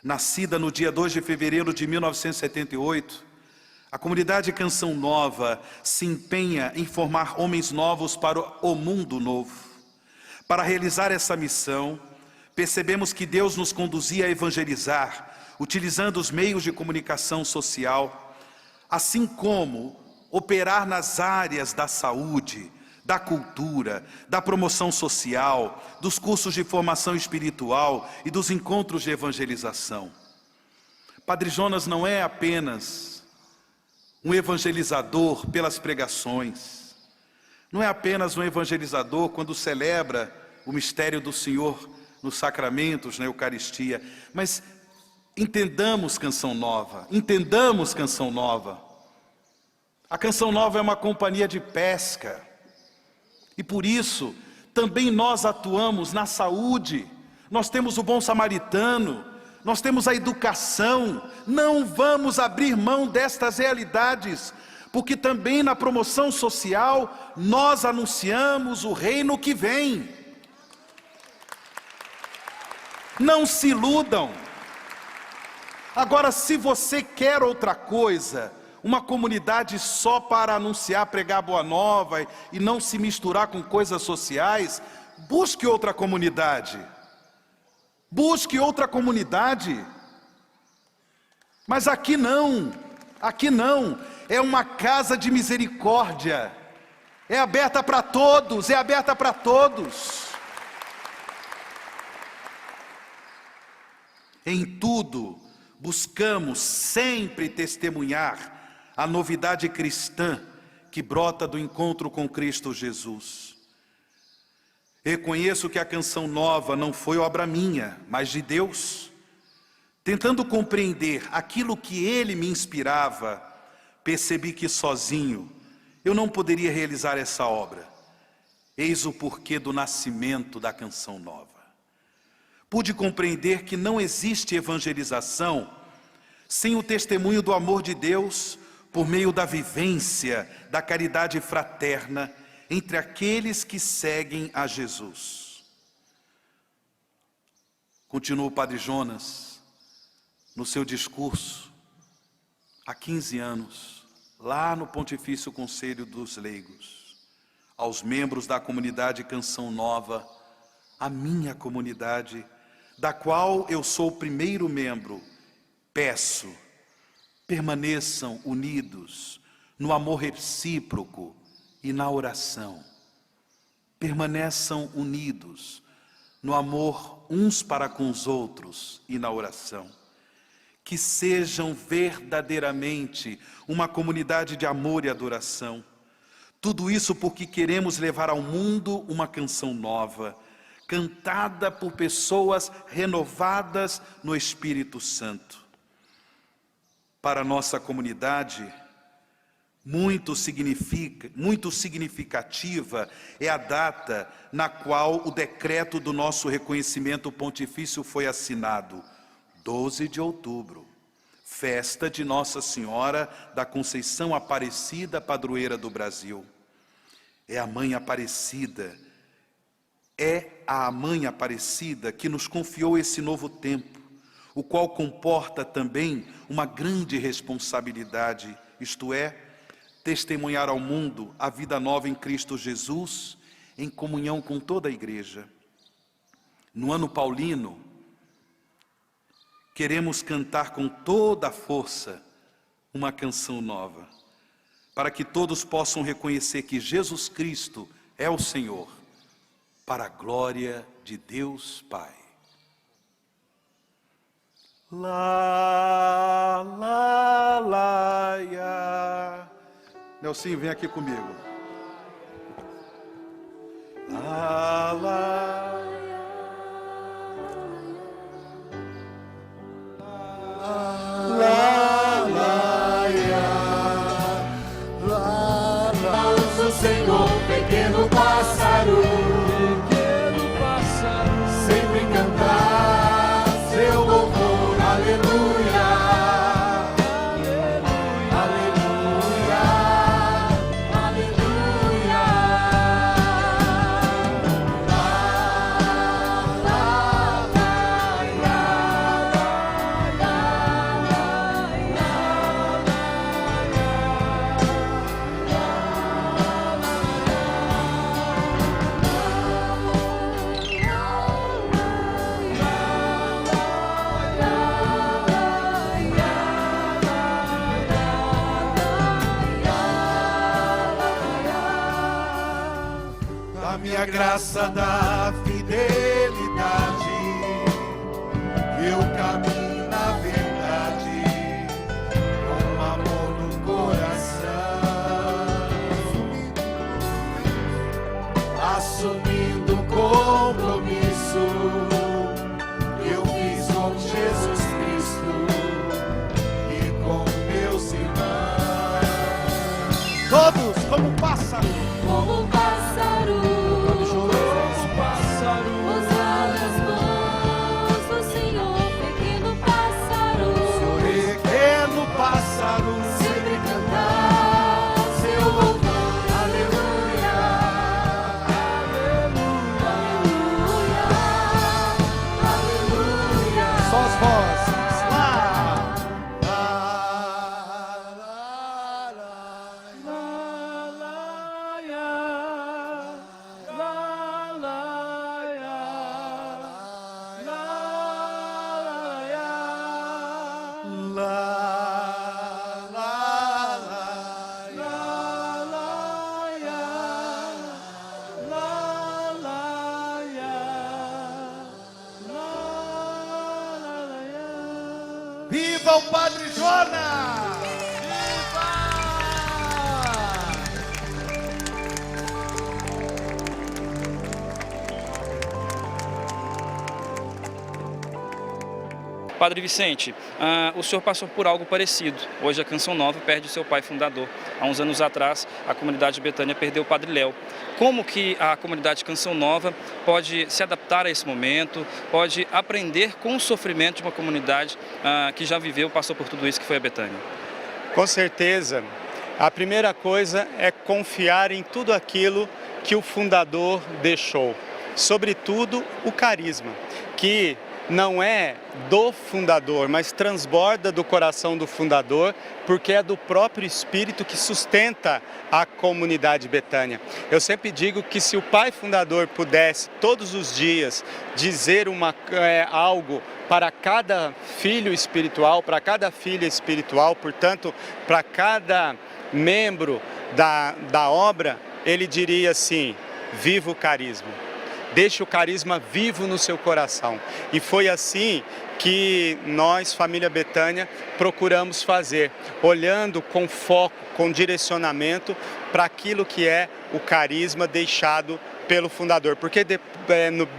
Nascida no dia 2 de fevereiro de 1978, a comunidade Canção Nova se empenha em formar homens novos para o mundo novo. Para realizar essa missão, percebemos que Deus nos conduzia a evangelizar, utilizando os meios de comunicação social, assim como operar nas áreas da saúde, da cultura, da promoção social, dos cursos de formação espiritual e dos encontros de evangelização. Padre Jonas não é apenas um evangelizador pelas pregações, não é apenas um evangelizador quando celebra o mistério do Senhor nos sacramentos, na Eucaristia, mas entendamos Canção Nova, entendamos Canção Nova. A Canção Nova é uma companhia de pesca, e por isso também nós atuamos na saúde, nós temos o bom samaritano, nós temos a educação, não vamos abrir mão destas realidades, porque também na promoção social nós anunciamos o reino que vem. Não se iludam. Agora, se você quer outra coisa, uma comunidade só para anunciar, pregar boa nova e não se misturar com coisas sociais, busque outra comunidade. Busque outra comunidade. Mas aqui não, é uma casa de misericórdia. É aberta para todos, é aberta para todos. Em tudo, buscamos sempre testemunhar a novidade cristã que brota do encontro com Cristo Jesus. Reconheço que a Canção Nova não foi obra minha, mas de Deus. Tentando compreender aquilo que Ele me inspirava, percebi que sozinho eu não poderia realizar essa obra. Eis o porquê do nascimento da Canção Nova. Pude compreender que não existe evangelização sem o testemunho do amor de Deus por meio da vivência da caridade fraterna entre aqueles que seguem a Jesus. Continua o Padre Jonas no seu discurso há 15 anos, lá no Pontifício Conselho dos Leigos, aos membros da comunidade Canção Nova, a minha comunidade, da qual eu sou o primeiro membro, peço, permaneçam unidos no amor recíproco e na oração. Permaneçam unidos no amor uns para com os outros e na oração. Que sejam verdadeiramente uma comunidade de amor e adoração. Tudo isso porque queremos levar ao mundo uma canção nova, cantada por pessoas renovadas no Espírito Santo. Para a nossa comunidade, muito significativa é a data na qual o decreto do nosso reconhecimento pontifício foi assinado, 12 de outubro, festa de Nossa Senhora da Conceição Aparecida, padroeira do Brasil. É a Mãe Aparecida, que nos confiou esse novo tempo, o qual comporta também uma grande responsabilidade, isto é, testemunhar ao mundo a vida nova em Cristo Jesus, em comunhão com toda a igreja. No ano paulino, queremos cantar com toda a força uma canção nova, para que todos possam reconhecer que Jesus Cristo é o Senhor, para a glória de Deus Pai. Lá, lá, lá, ia. Nelsinho, vem aqui comigo. Lá, lá, lá, lá, ia. Lá, lá. O Senhor, pequeno pássaro, sempre cantar seu louvor, aleluia, aleluia, aleluia. Da minha graça, da fidelidade, eu caminho na verdade, com amor no coração, assumindo compromisso, eu fiz com Jesus Cristo e com meus irmãos. Todos como pássaro. Como um pássaro, pousar nas mãos do Senhor, pequeno pássaro, Pequeno pássaro, sempre cantar seu louvor, aleluia, aleluia, aleluia. só as vozes. Lá, viva o Padre Jonas! Padre Vicente, o senhor passou por algo parecido. Hoje a Canção Nova perde o seu pai fundador. Há uns anos atrás, a comunidade Betânia perdeu o Padre Léo. Como que a comunidade Canção Nova pode se adaptar a esse momento, pode aprender com o sofrimento de uma comunidade que já viveu, passou por tudo isso que foi a Betânia? Com certeza, a primeira coisa é confiar em tudo aquilo que o fundador deixou. Sobretudo o carisma, que não é do fundador, mas transborda do coração do fundador, porque é do próprio Espírito que sustenta a comunidade Betânia. Eu sempre digo que se o pai fundador pudesse todos os dias dizer algo para cada filho espiritual, para cada filha espiritual, portanto, para cada membro da obra, ele diria assim: viva o carisma. Deixe o carisma vivo no seu coração. E foi assim que nós, família Betânia, procuramos fazer, olhando com foco, com direcionamento para aquilo que é o carisma deixado pelo fundador. Porque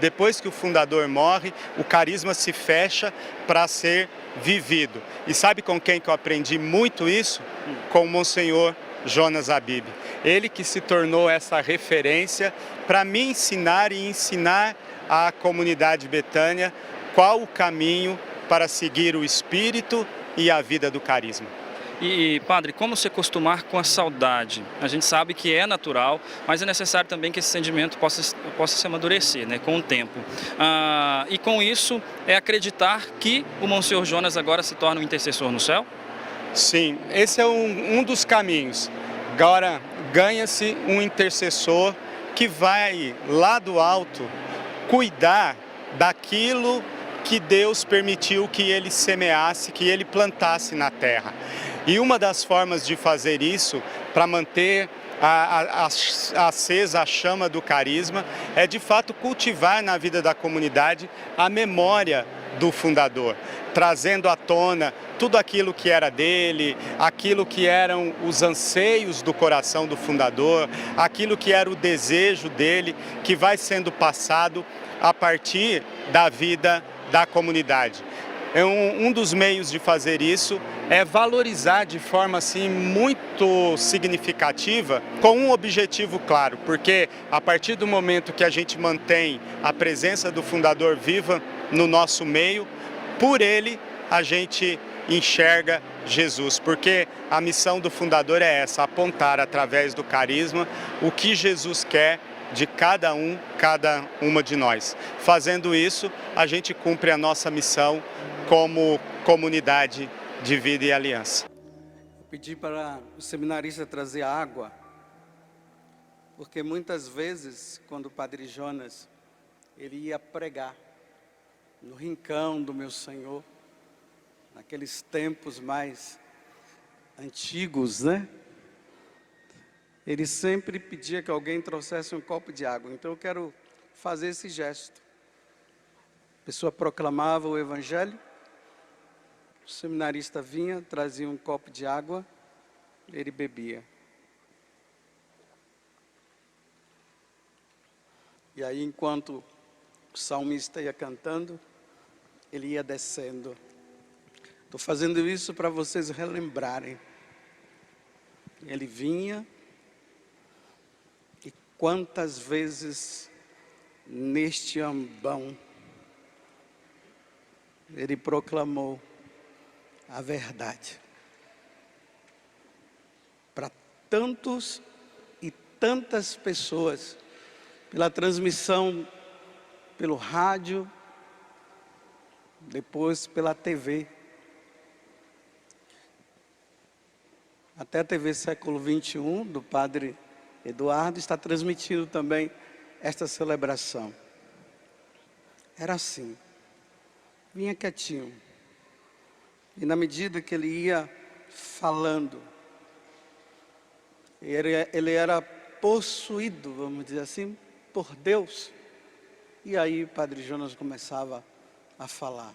depois que o fundador morre, o carisma se fecha para ser vivido. E sabe com quem que eu aprendi muito isso? Com o Monsenhor Jonas Abib. Ele que se tornou essa referência para me ensinar e ensinar a comunidade Betânia qual o caminho para seguir o Espírito e a vida do carisma. E, padre, como se acostumar com a saudade? A gente sabe que é natural, mas é necessário também que esse sentimento possa se amadurecer, né, com o tempo. E com isso, é acreditar que o Monsenhor Jonas agora se torna um intercessor no céu? Sim, esse é um dos caminhos. Agora, ganha-se um intercessor que vai lá do alto cuidar daquilo que Deus permitiu que ele semeasse, que ele plantasse na terra. E uma das formas de fazer isso, para manter acesa a chama do carisma, é de fato cultivar na vida da comunidade a memória do fundador, trazendo à tona tudo aquilo que era dele, aquilo que eram os anseios do coração do fundador, aquilo que era o desejo dele, que vai sendo passado a partir da vida da comunidade. Um dos meios de fazer isso é valorizar de forma assim muito significativa, com um objetivo claro, porque a partir do momento que a gente mantém a presença do fundador viva no nosso meio, por ele a gente enxerga Jesus, porque a missão do fundador é essa, apontar através do carisma o que Jesus quer de cada uma de nós. Fazendo isso, a gente cumpre a nossa missão como comunidade de vida e aliança. Eu pedi para o seminarista trazer água, porque muitas vezes, quando o Padre Jonas ele ia pregar no rincão do meu Senhor, naqueles tempos mais antigos, né? Ele sempre pedia que alguém trouxesse um copo de água. Então eu quero fazer esse gesto. A pessoa proclamava o Evangelho, o seminarista vinha, trazia um copo de água, ele bebia. E aí, enquanto o salmista ia cantando, ele ia descendo. Estou fazendo isso para vocês relembrarem. Ele vinha, e quantas vezes neste ambão ele proclamou a verdade para tantos e tantas pessoas, pela transmissão pelo rádio, depois pela TV, até a TV Século XXI, do Padre Eduardo, está transmitindo também esta celebração. Era assim, vinha quietinho, e na medida que ele ia falando, ele era possuído, vamos dizer assim, por Deus. E aí o Padre Jonas começava a falar.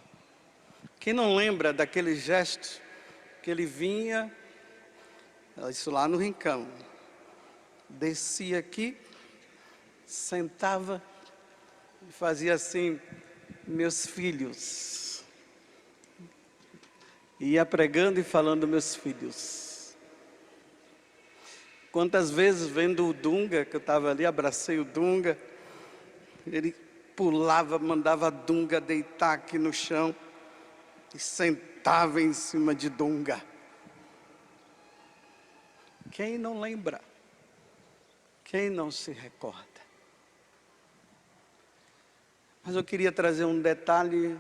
Quem não lembra daqueles gestos que ele vinha, isso lá no rincão, descia aqui, sentava e fazia assim, meus filhos. Ia pregando e falando, meus filhos. Quantas vezes vendo o Dunga, que eu estava ali, abracei o Dunga, ele pulava, mandava a Dunga deitar aqui no chão e sentava em cima de Dunga. Quem não lembra? Quem não se recorda? Mas eu queria trazer um detalhe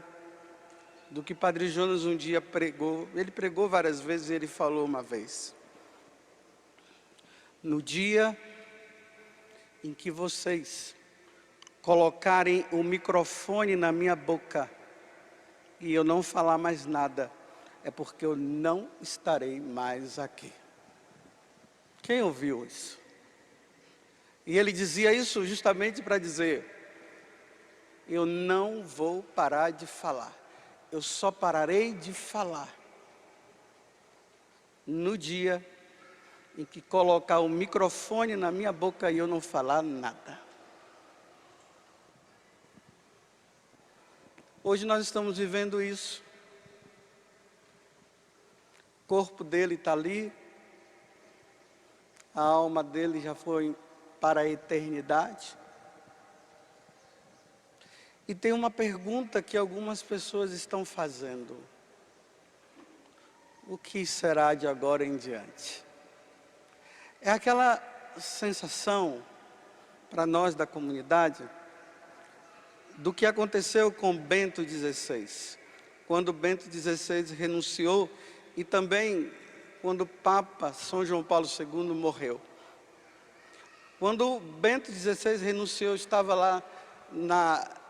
do que Padre Jonas um dia pregou. Ele pregou várias vezes e ele falou uma vez. No dia em que vocês colocarem o microfone na minha boca e eu não falar mais nada, é porque eu não estarei mais aqui. Quem ouviu isso? E ele dizia isso justamente para dizer, eu não vou parar de falar, eu só pararei de falar no dia em que colocar o microfone na minha boca e eu não falar nada. Hoje nós estamos vivendo isso. O corpo dele está ali, a alma dele já foi para a eternidade. E tem uma pergunta que algumas pessoas estão fazendo. O que será de agora em diante? É aquela sensação, para nós da comunidade, do que aconteceu com Bento XVI. Quando Bento XVI renunciou e também quando o Papa São João Paulo II morreu. Quando Bento XVI renunciou, eu estava lá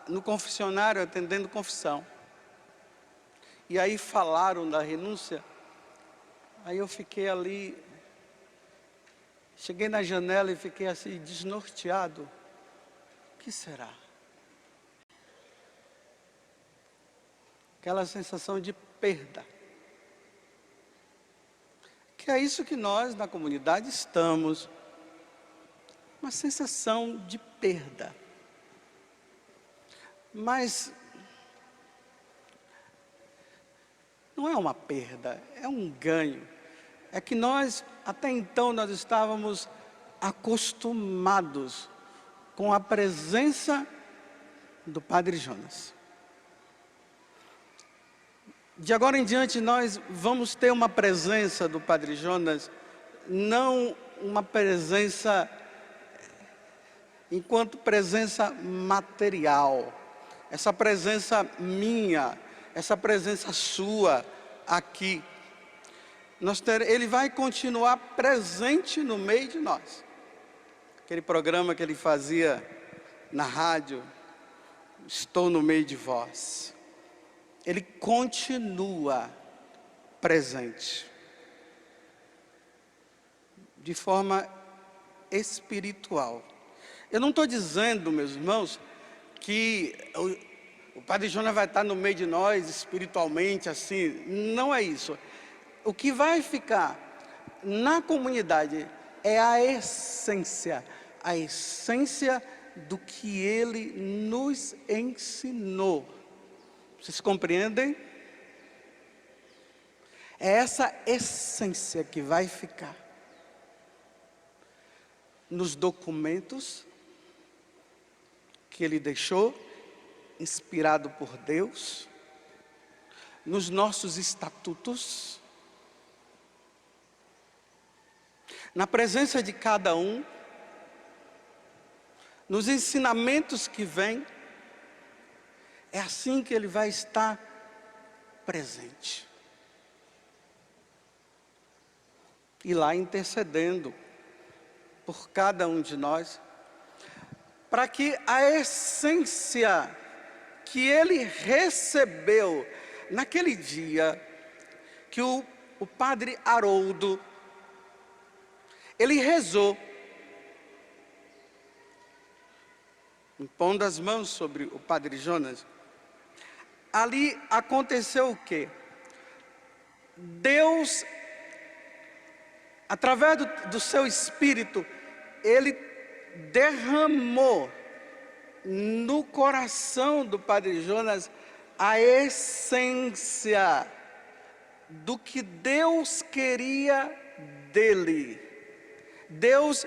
no confessionário atendendo confissão. E aí falaram da renúncia, aí eu fiquei ali, cheguei na janela e fiquei assim desnorteado. O que será? aquela sensação de perda. Que é isso que nós na comunidade estamos, uma sensação de perda. Mas não é uma perda, é um ganho. É que nós, até então, nós estávamos acostumados com a presença do Padre Jonas. De agora em diante, nós vamos ter uma presença do Padre Jonas, não uma presença enquanto presença material. Essa presença minha, essa presença sua aqui. Ele vai continuar presente no meio de nós. Aquele programa que ele fazia na rádio, Estou no meio de vós. Ele continua presente. De forma espiritual. Eu não estou dizendo, meus irmãos, que o Padre Jonas vai estar no meio de nós espiritualmente assim. Não é isso. O que vai ficar na comunidade é a essência do que ele nos ensinou. Vocês compreendem? É essa essência que vai ficar nos documentos que ele deixou, inspirado por Deus, nos nossos estatutos, na presença de cada um, nos ensinamentos que vêm. É assim que ele vai estar presente. E lá intercedendo por cada um de nós, para que a essência que ele recebeu naquele dia, que o padre Haroldo, ele rezou, impondo as mãos sobre o Padre Jonas. Ali aconteceu o quê? Deus, através do seu Espírito, ele derramou no coração do Padre Jonas a essência do que Deus queria dele. Deus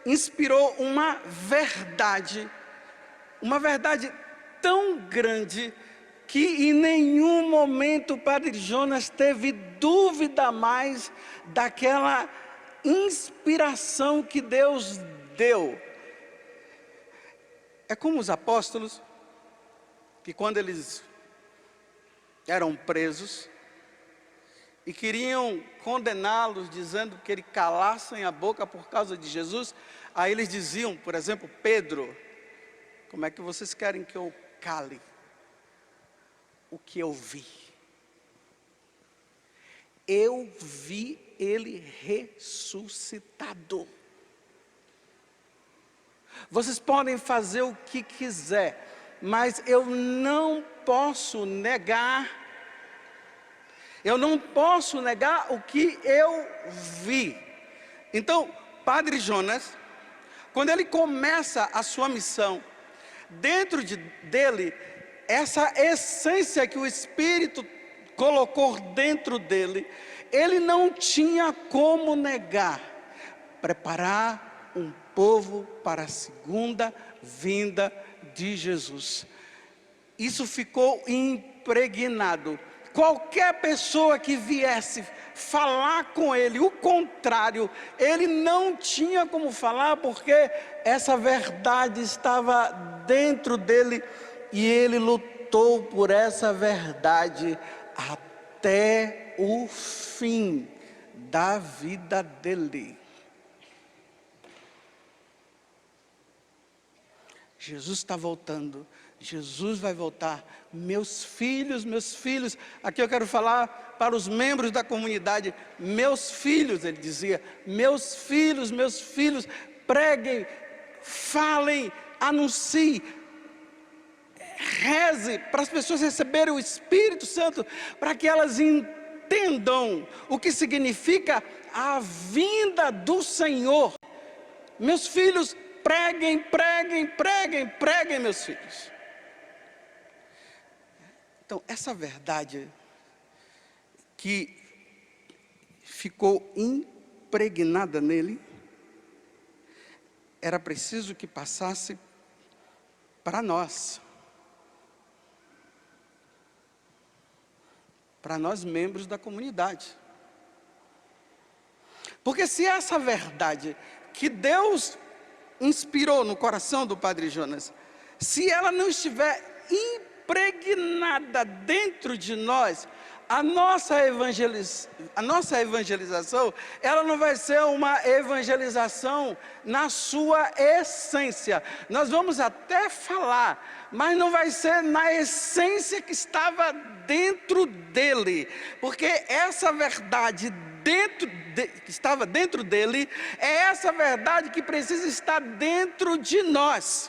inspirou uma verdade tão grande, que em nenhum momento o Padre Jonas teve dúvida mais daquela inspiração que Deus deu. É como os apóstolos, que quando eles eram presos e queriam condená-los, dizendo que eles calassem a boca por causa de Jesus, aí eles diziam, por exemplo, Pedro: como é que vocês querem que eu cale o que eu vi? Eu vi ele ressuscitado. Vocês podem fazer o que quiser, mas eu não posso negar. Eu não posso negar o que eu vi. Então, Padre Jonas, quando ele começa a sua missão, dentro dele, essa essência que o Espírito colocou dentro dele, ele não tinha como negar. Preparar um povo para a segunda vinda de Jesus. Isso ficou impregnado. Qualquer pessoa que viesse falar com ele, o contrário, ele não tinha como falar, porque essa verdade estava dentro dele, e ele lutou por essa verdade até o fim da vida dele. Jesus está voltando. Jesus vai voltar. Meus filhos, aqui eu quero falar para os membros da comunidade. Meus filhos, ele dizia, meus filhos, preguem, falem, anunciem. reze para as pessoas receberem o Espírito Santo, para que elas entendam o que significa a vinda do Senhor. Meus filhos, preguem, preguem, preguem, preguem, meus filhos. Então, essa verdade que ficou impregnada nele, era preciso que passasse para nós membros da comunidade. Porque se essa verdade que Deus inspirou no coração do Padre Jonas, se ela não estiver impregnada dentro de nós, a nossa evangelização, ela não vai ser uma evangelização na sua essência. Nós vamos até falar, mas não vai ser na essência que estava dentro dele. Porque essa verdade que estava dentro dele, é essa verdade que precisa estar dentro de nós,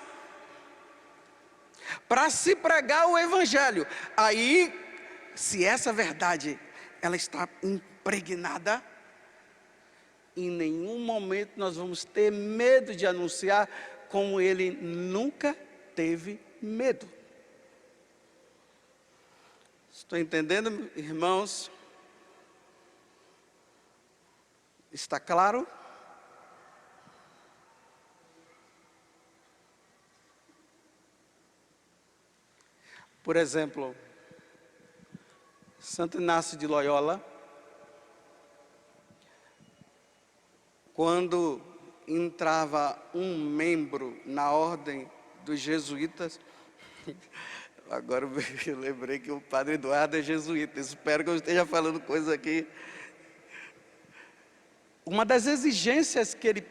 para se pregar o Evangelho. Aí, se essa verdade, ela está impregnada, em nenhum momento nós vamos ter medo de anunciar, como ele nunca teve medo. Estou entendendo, irmãos? Está claro? Por exemplo, Santo Inácio de Loyola, quando entrava um membro na ordem dos jesuítas, agora eu lembrei que o Padre Eduardo é jesuíta, espero que eu esteja falando coisa aqui. Uma das exigências que ele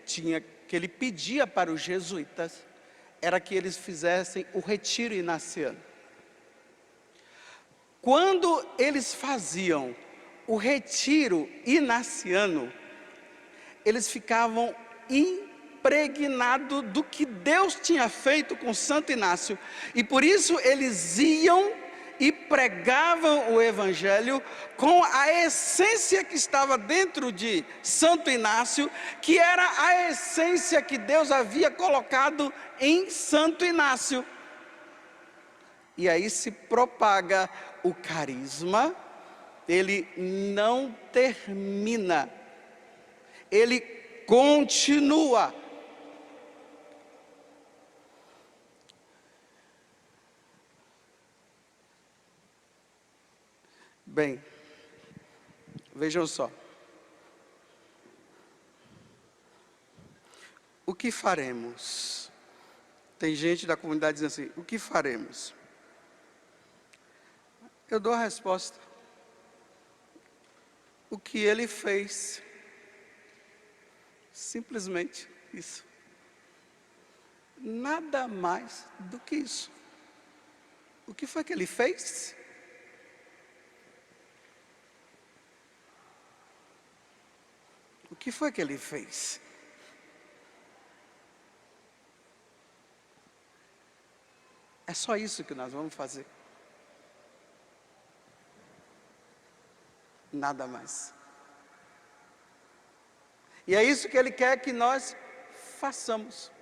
tinha, que ele pedia para os jesuítas, era que eles fizessem o retiro inaciano. Quando eles faziam o retiro inaciano, eles ficavam impregnados do que Deus tinha feito com Santo Inácio, e por isso eles iam e pregavam o Evangelho com a essência que estava dentro de Santo Inácio, que era a essência que Deus havia colocado em Santo Inácio. E aí se propaga o carisma, ele não termina, ele continua. Bem, vejam só. O que faremos? Tem gente da comunidade dizendo assim, o que faremos? Eu dou a resposta. O que ele fez. Simplesmente isso. Nada mais do que isso. O que foi que ele fez? O que foi que ele fez? É só isso que nós vamos fazer. Nada mais. E é isso que ele quer que nós façamos.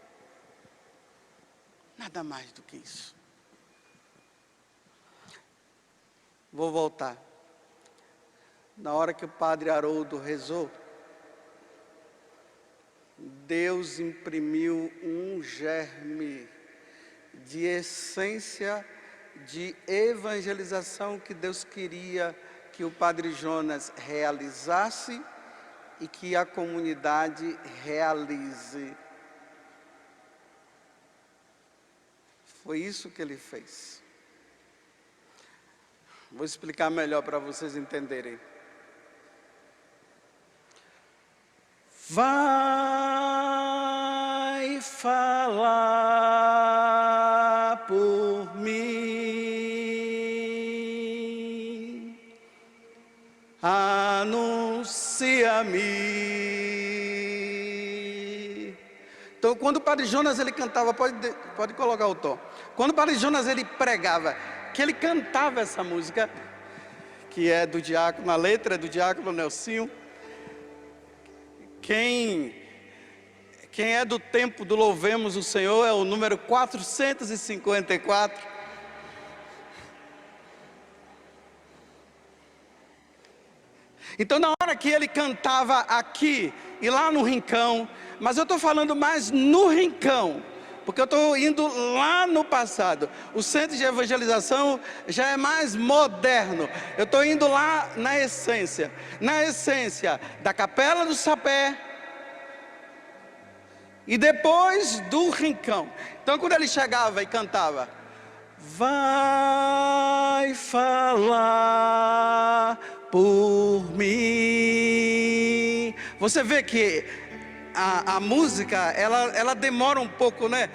Nada mais do que isso. Vou voltar. Na hora que o Padre Haroldo rezou, Deus imprimiu um germe de essência de evangelização que Deus queria que o Padre Jonas realizasse e que a comunidade realize. Foi isso que ele fez. Vou explicar melhor para vocês entenderem. Vai falar por mim, anuncia-me Então, quando o Padre Jonas ele cantava, pode colocar o tom. Quando o Padre Jonas ele pregava, que ele cantava essa música, que é do diácono, a letra é do diácono Nelsinho. Quem é do tempo do Louvemos o Senhor é o número 454. Então, na hora que ele cantava aqui e lá no Rincão, mas eu estou falando mais no Rincão, porque eu estou indo lá no passado. O centro de evangelização já é mais moderno. Eu estou indo lá na essência da Capela do Sapé e depois do Rincão. Então, quando ele chegava e cantava, vai falar por mim. Você vê que a música, ela demora um pouco, né?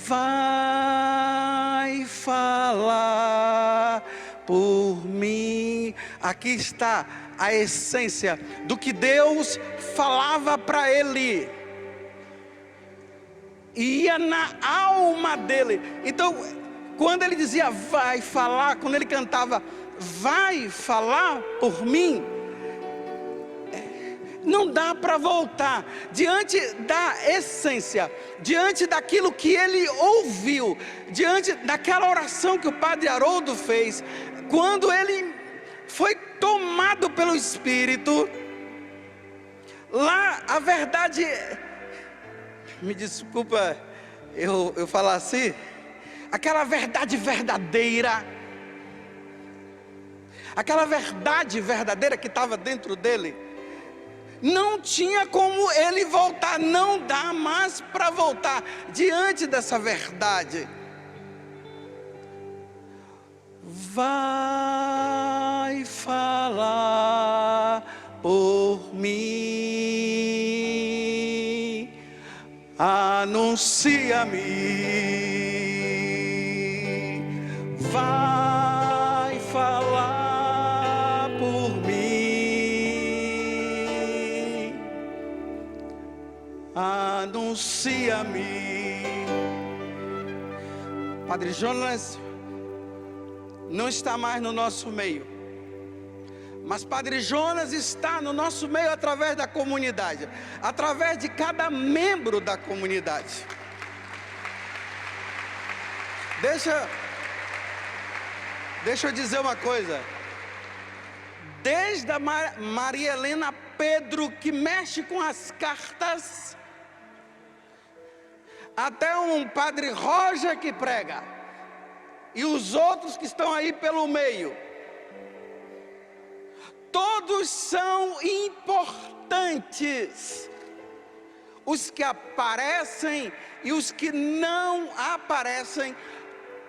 Vai falar por mim. Aqui está a essência do que Deus falava para ele. Ia na alma dele. Então, quando ele dizia vai falar, quando ele cantava vai falar por mim, não dá para voltar diante da essência, diante daquilo que ele ouviu, diante daquela oração que o Padre Haroldo fez, quando ele foi tomado pelo Espírito. Lá a verdade, me desculpa eu falar assim, aquela verdade verdadeira, aquela verdade verdadeira que estava dentro dele, não tinha como ele voltar, não dá mais para voltar diante dessa verdade. Vai falar por mim, anuncia-me, vai falar por mim, anuncia-me. Padre Jonas não está mais no nosso meio, mas Padre Jonas está no nosso meio através da comunidade, através de cada membro da comunidade. Deixa eu dizer uma coisa. Desde a Maria Helena Pedro, que mexe com as cartas, até um Padre Roger que prega, e os outros que estão aí pelo meio, todos são importantes. Os que aparecem e os que não aparecem,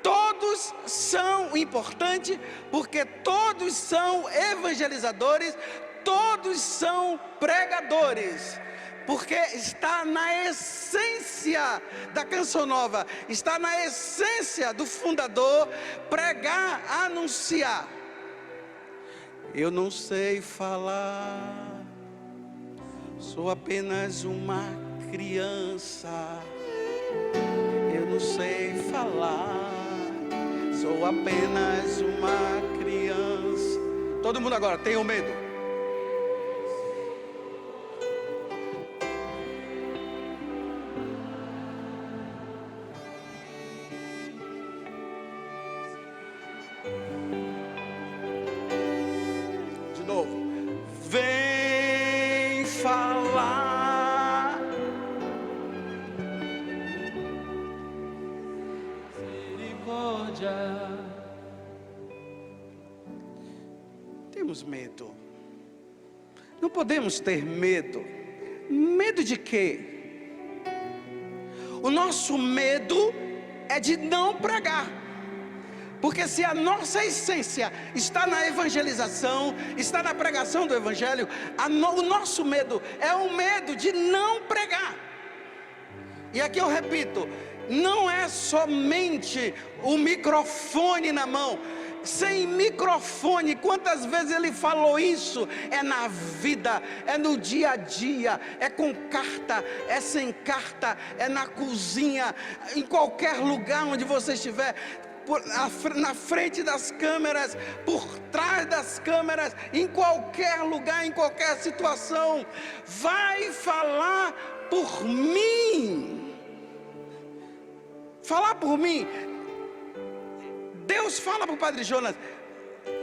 todos são importantes, porque todos são evangelizadores, todos são pregadores, porque está na essência da Canção Nova, está na essência do fundador, pregar, anunciar. Eu não sei falar, sou apenas uma criança. Eu não sei falar, sou apenas uma criança. Todo mundo agora, tenham medo. De novo. Vem falar. Temos medo. Não podemos ter medo. Medo de quê? O nosso medo é de não pregar. Porque se a nossa essência está na evangelização, está na pregação do evangelho, o nosso medo é o medo de não pregar. E aqui eu repito, não é somente o microfone na mão. sem microfone. Quantas vezes ele falou isso? É na vida, é no dia a dia, é com carta, é sem carta, é na cozinha, em qualquer lugar onde você estiver, na frente das câmeras, por trás das câmeras, em qualquer lugar, em qualquer situação. Vai falar por mim. Falar por mim. Deus fala para o Padre Jonas: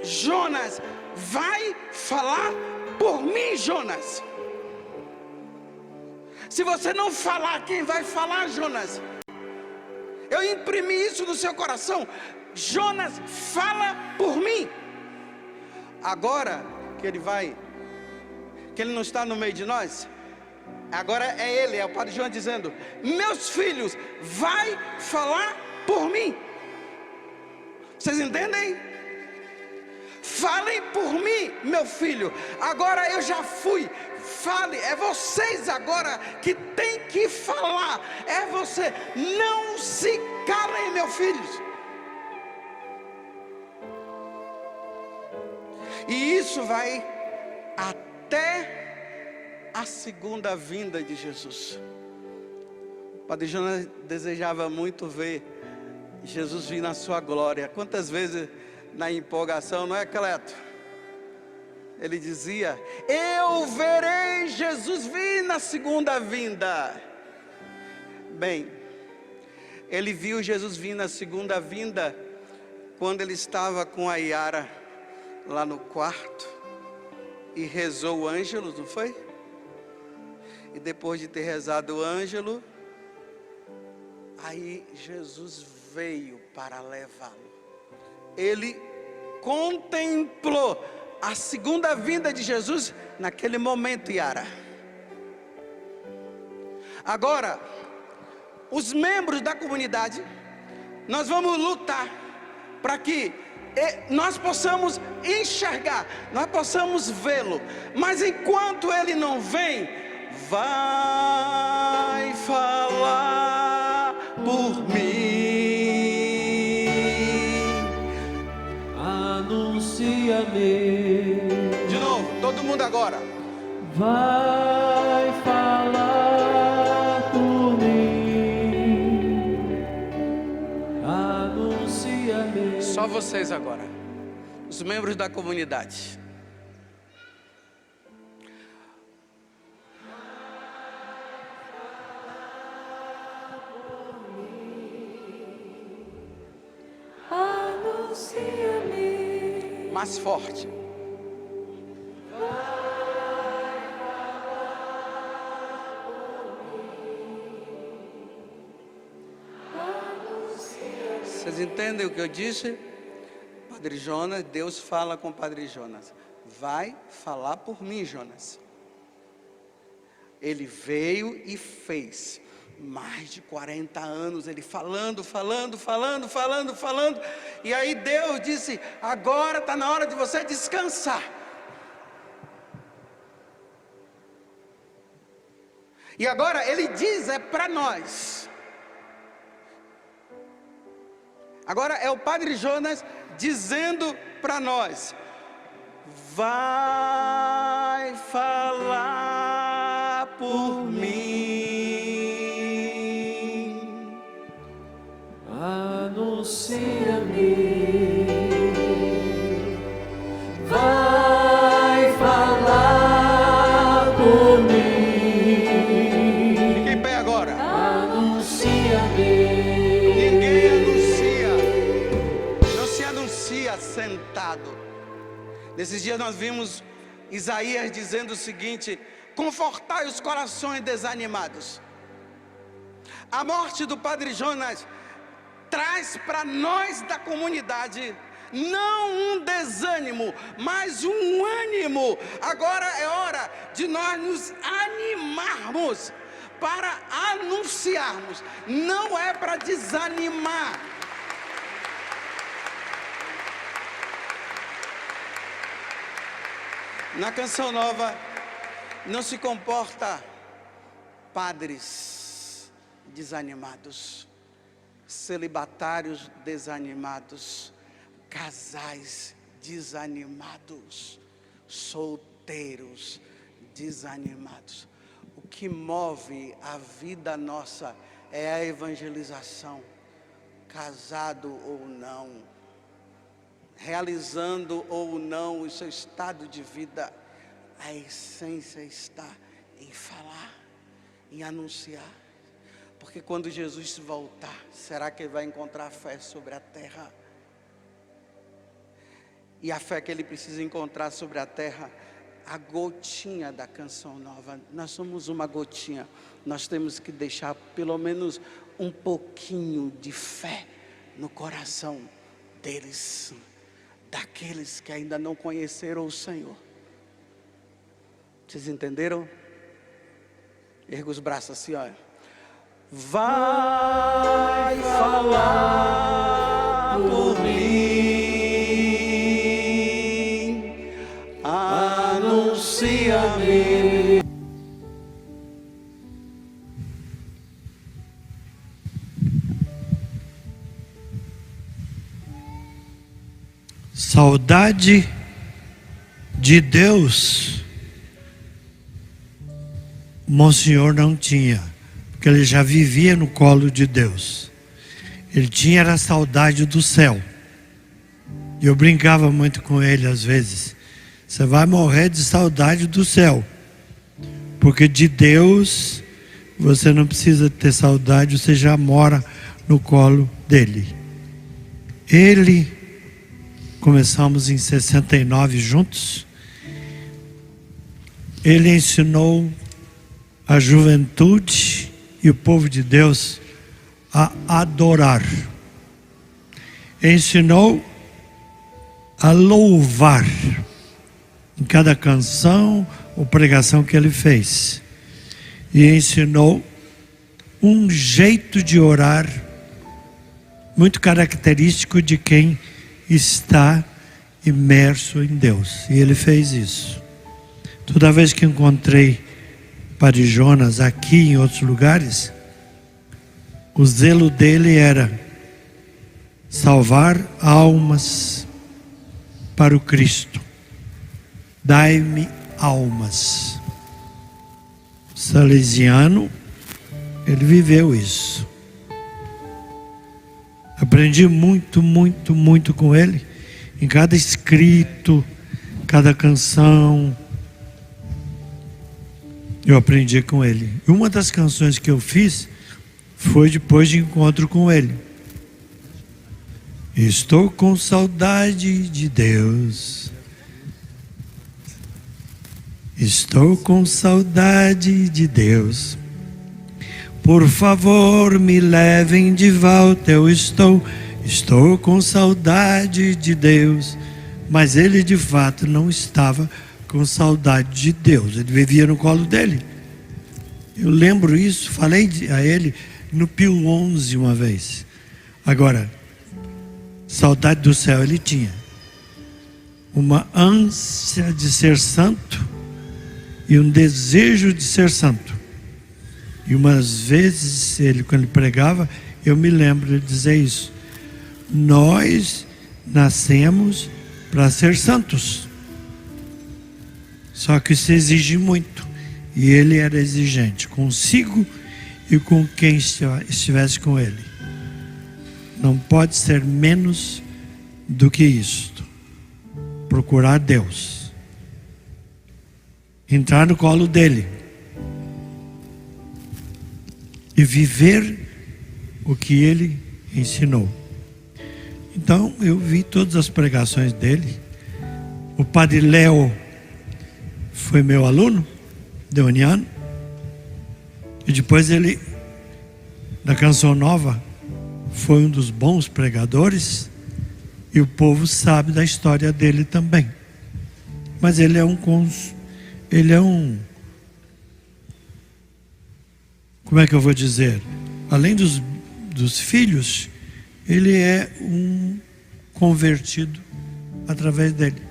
Jonas, vai falar por mim, Jonas. Se você não falar, quem vai falar, Jonas? Eu imprimi isso no seu coração. Jonas, fala por mim. Agora que ele não está no meio de nós, agora é o Padre Jonas dizendo: meus filhos, vai falar por mim. Vocês entendem? Falem por mim, meu filho. Agora eu já fui. Fale, é vocês agora que tem que falar. É você. Não se calem, meus filhos. E isso vai até a segunda vinda de Jesus. O Padre Jonas desejava muito ver Jesus vir na sua glória. Quantas vezes na empolgação, não é, Cleto? Ele dizia: eu verei Jesus vir na segunda vinda. Bem, ele viu Jesus vir na segunda vinda quando ele estava com a Yara lá no quarto e rezou o Ângelus, não foi? E depois de ter rezado o Ângelus, aí Jesus veio para levá-lo. Ele contemplou a segunda vinda de Jesus naquele momento, Yara. Agora, os membros da comunidade, nós vamos lutar para que nós possamos enxergar, nós possamos vê-lo. Mas enquanto ele não vem, vai falar por mim. Anuncia-me. De novo, todo mundo agora. Vai falar por mim. Anuncia-me. Só vocês agora, os membros da comunidade. Anuncia-me. Mais forte. Vocês entendem o que eu disse? Padre Jonas, Deus fala com o Padre Jonas: vai falar por mim, Jonas. Ele veio e fez. Mais de 40 anos ele falando. E aí Deus disse: agora está na hora de você descansar. E agora ele diz, é para nós. Agora é o Padre Jonas dizendo para nós: vai falar por mim. Anuncia-me. Vai falar por mim. Fique em pé agora. Anuncia-me. Ninguém anuncia. Não se anuncia sentado. Nesses dias nós vimos Isaías dizendo o seguinte: confortai os corações desanimados. A morte do Padre Jonas traz para nós da comunidade não um desânimo, mas um ânimo. Agora é hora de nós nos animarmos para anunciarmos, não é para desanimar. Na Canção Nova não se comporta padres desanimados, celibatários desanimados, casais desanimados, solteiros desanimados. O que move a vida nossa é a evangelização, casado ou não, realizando ou não o seu estado de vida. A essência está em falar, em anunciar. Porque quando Jesus voltar, será que ele vai encontrar fé sobre a terra? E a fé que ele precisa encontrar sobre a terra, a gotinha da canção nova. Nós somos uma gotinha. Nós temos que deixar pelo menos um pouquinho de fé no coração deles, daqueles que ainda não conheceram o Senhor. Vocês entenderam? Erga os braços assim, olha. Vai falar por mim, anuncia-me. Saudade de Deus, Monsenhor não tinha, porque ele já vivia no colo de Deus. Ele tinha a saudade do céu. E eu brincava muito com ele às vezes. Você vai morrer de saudade do céu, porque de Deus você não precisa ter saudade, você já mora no colo dele. Começamos em 69 juntos. Ele ensinou a juventude e o povo de Deus a adorar. Ensinou a louvar em cada canção ou pregação que ele fez. E ensinou um jeito de orar muito característico de quem está imerso em Deus. E ele fez isso. Toda vez que encontrei Padre Jonas aqui em outros lugares, o zelo dele era salvar almas para o Cristo. Dai-me almas. Salesiano, ele viveu isso. Aprendi muito, muito, muito com ele, em cada escrito, cada canção, eu aprendi com ele. E uma das canções que eu fiz foi depois de encontro com ele. Estou com saudade de Deus. Estou com saudade de Deus. Por favor, me levem de volta, eu estou com saudade de Deus. Mas ele de fato não estava com saudade de Deus, ele vivia no colo dele. Eu lembro isso, falei a ele no Pio XI uma vez. Agora, saudade do céu ele tinha. Uma ânsia de ser santo e um desejo de ser santo. E umas vezes, quando ele pregava, eu me lembro de dizer isso. Nós nascemos para ser santos. Só que isso exige muito. E ele era exigente, consigo e com quem estivesse com ele. Não pode ser menos do que isto. Procurar Deus. Entrar no colo dele. E viver o que ele ensinou. Então eu vi todas as pregações dele. O Padre Léo foi meu aluno, deoniano. E depois ele, da Canção Nova, foi um dos bons pregadores. E o povo sabe da história dele também. Mas ele é um como é que eu vou dizer? Além dos filhos, ele é um convertido através dele.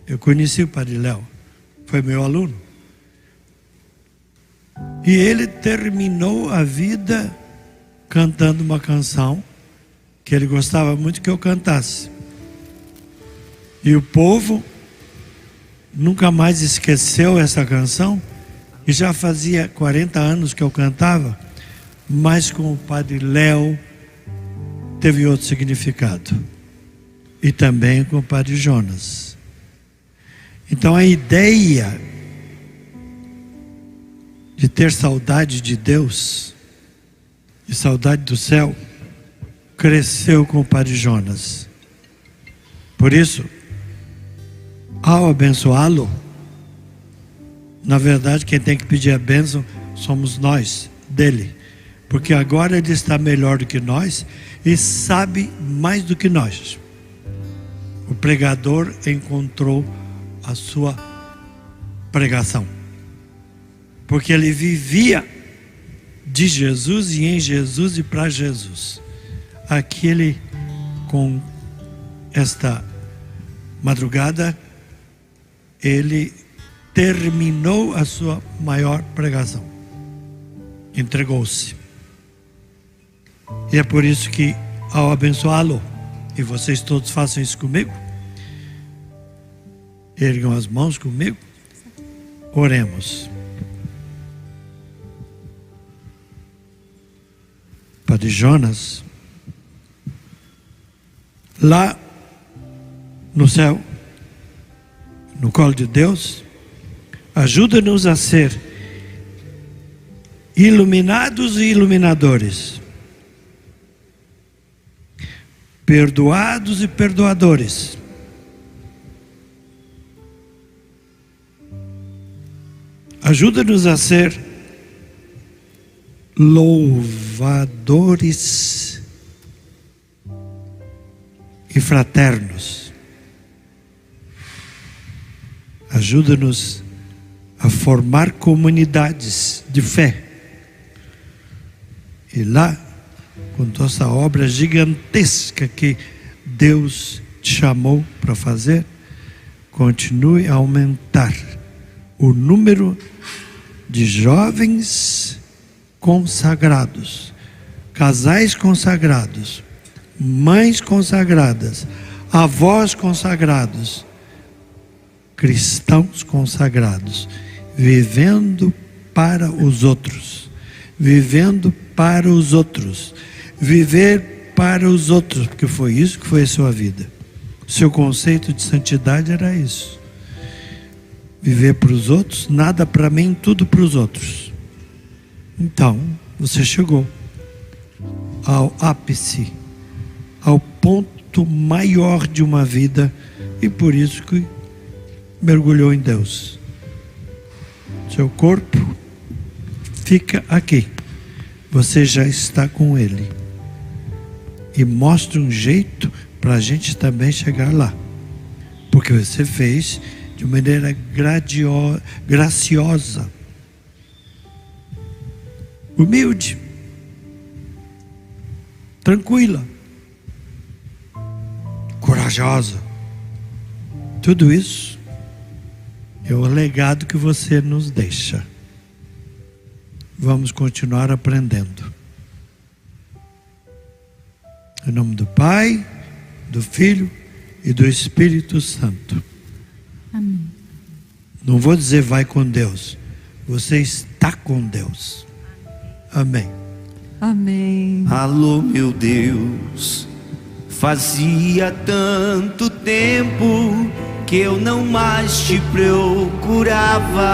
Eu conheci o Padre Léo, foi meu aluno. E ele terminou a vida cantando uma canção que ele gostava muito que eu cantasse. E o povo nunca mais esqueceu essa canção. E já fazia 40 anos que eu cantava, mas com o Padre Léo teve outro significado. E também com o Padre Jonas. Então a ideia de ter saudade de Deus e saudade do céu cresceu com o Padre Jonas. Por isso, ao abençoá-lo, na verdade quem tem que pedir a bênção somos nós, dele. Porque agora ele está melhor do que nós e sabe mais do que nós. O pregador encontrou a sua pregação. Porque ele vivia de Jesus e em Jesus e para Jesus. Aqui ele, com esta madrugada, ele terminou a sua maior pregação. Entregou-se. E é por isso que, ao abençoá-lo, e vocês todos façam isso comigo, ergam as mãos comigo, oremos. Padre Jonas, lá no céu, no colo de Deus, ajuda-nos a ser iluminados e iluminadores, perdoados e perdoadores, ajuda-nos a ser louvadores e fraternos. Ajuda-nos a formar comunidades de fé. E lá, com toda essa obra gigantesca que Deus te chamou para fazer, continue a aumentar o número de jovens consagrados, casais consagrados, mães consagradas, avós consagrados, cristãos consagrados, vivendo para os outros, vivendo para os outros, viver para os outros, porque foi isso que foi a sua vida. O seu conceito de santidade era isso: viver para os outros, nada para mim, tudo para os outros. Então, você chegou ao ápice, ao ponto maior de uma vida, e por isso que mergulhou em Deus. Seu corpo fica aqui, você já está com Ele, e mostra um jeito para a gente também chegar lá, porque você fez de maneira graciosa, humilde, tranquila, corajosa. Tudo isso é o legado que você nos deixa. Vamos continuar aprendendo. Em nome do Pai, do Filho e do Espírito Santo. Amém. Não vou dizer vai com Deus. Você está com Deus. Amém. Amém. Alô, meu Deus, fazia tanto tempo que eu não mais te procurava.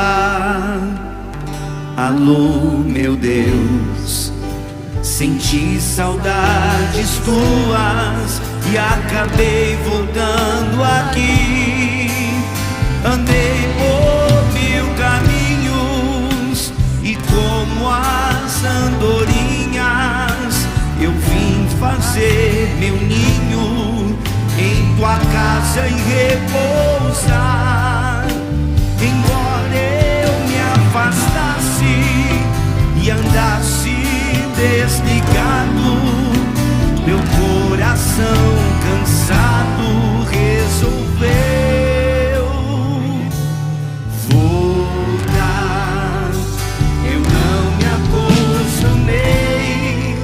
Alô, meu Deus, senti saudades tuas e acabei voltando aqui. Andei por 1000 caminhos e como as andorinhas eu vim fazer meu ninho em tua casa e repousar. Embora eu me afastasse e andasse desligado, meu coração cansado resolveu voltar. Eu não me acostumei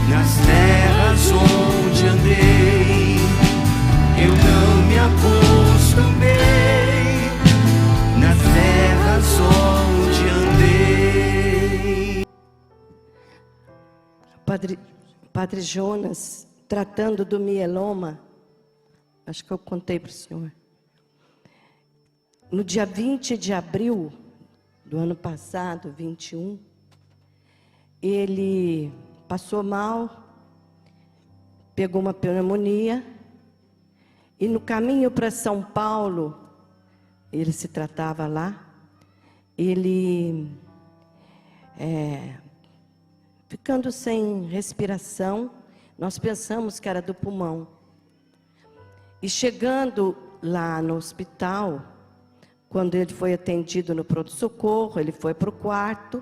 nas terras onde andei, eu não me acostumei Padre Jonas, tratando do mieloma, acho que eu contei para o senhor. No dia 20 de abril do ano passado, 21, ele passou mal, pegou uma pneumonia, e no caminho para São Paulo, ele se tratava lá, ele, ficando sem respiração, nós pensamos que era do pulmão. E chegando lá no hospital, quando ele foi atendido no pronto-socorro, ele foi para o quarto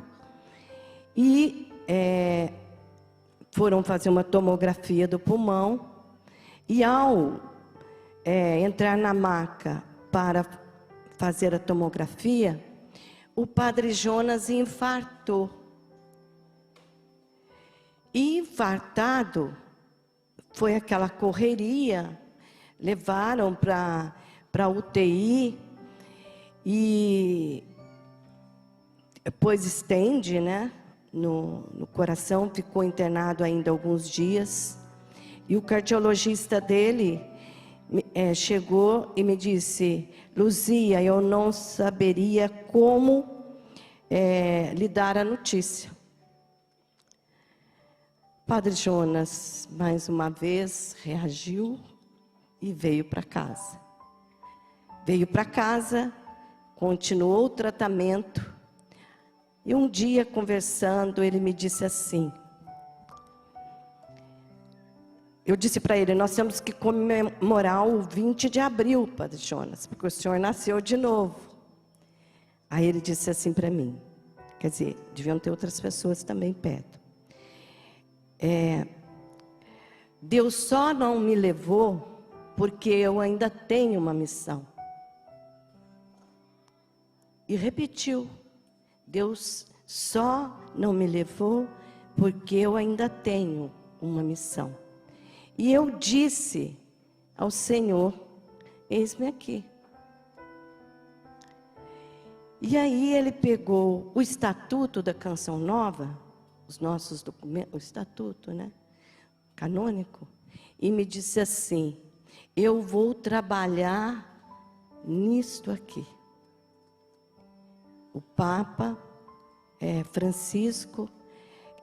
e foram fazer uma tomografia do pulmão. E ao entrar na maca para fazer a tomografia, o Padre Jonas infartou. E infartado, foi aquela correria, levaram para a UTI e depois estende, né, no coração, ficou internado ainda alguns dias. E o cardiologista dele chegou e me disse: Luzia, eu não saberia como lhe dar a notícia. Padre Jonas, mais uma vez, reagiu e veio para casa. Veio para casa, continuou o tratamento. E um dia, conversando, ele me disse assim... Eu disse para ele, nós temos que comemorar o 20 de abril, Padre Jonas, porque o senhor nasceu de novo. Aí ele disse assim para mim, quer dizer, deviam ter outras pessoas também perto. Deus só não me levou porque eu ainda tenho uma missão. E repetiu, Deus só não me levou porque eu ainda tenho uma missão. E eu disse ao Senhor, eis-me aqui. E aí ele pegou o estatuto da Canção Nova, os nossos documentos, o estatuto, né, canônico, e me disse assim, eu vou trabalhar nisto aqui. O Papa Francisco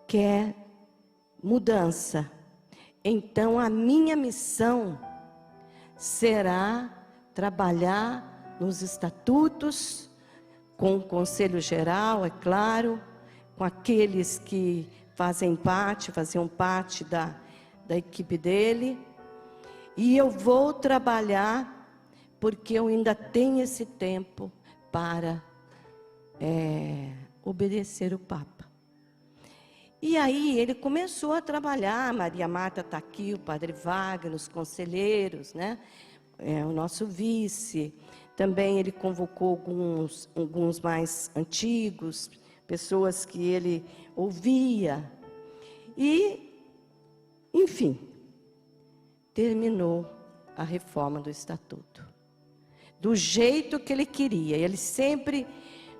quer mudança. Então, a minha missão será trabalhar nos estatutos, com o Conselho Geral, é claro, com aqueles que faziam parte da equipe dele. E eu vou trabalhar, porque eu ainda tenho esse tempo para obedecer o Papa. E aí ele começou a trabalhar, a Maria Marta está aqui, o Padre Wagner, os conselheiros, né? O nosso vice. Também ele convocou alguns mais antigos, pessoas que ele ouvia. E, enfim, terminou a reforma do Estatuto. Do jeito que ele queria. Ele sempre,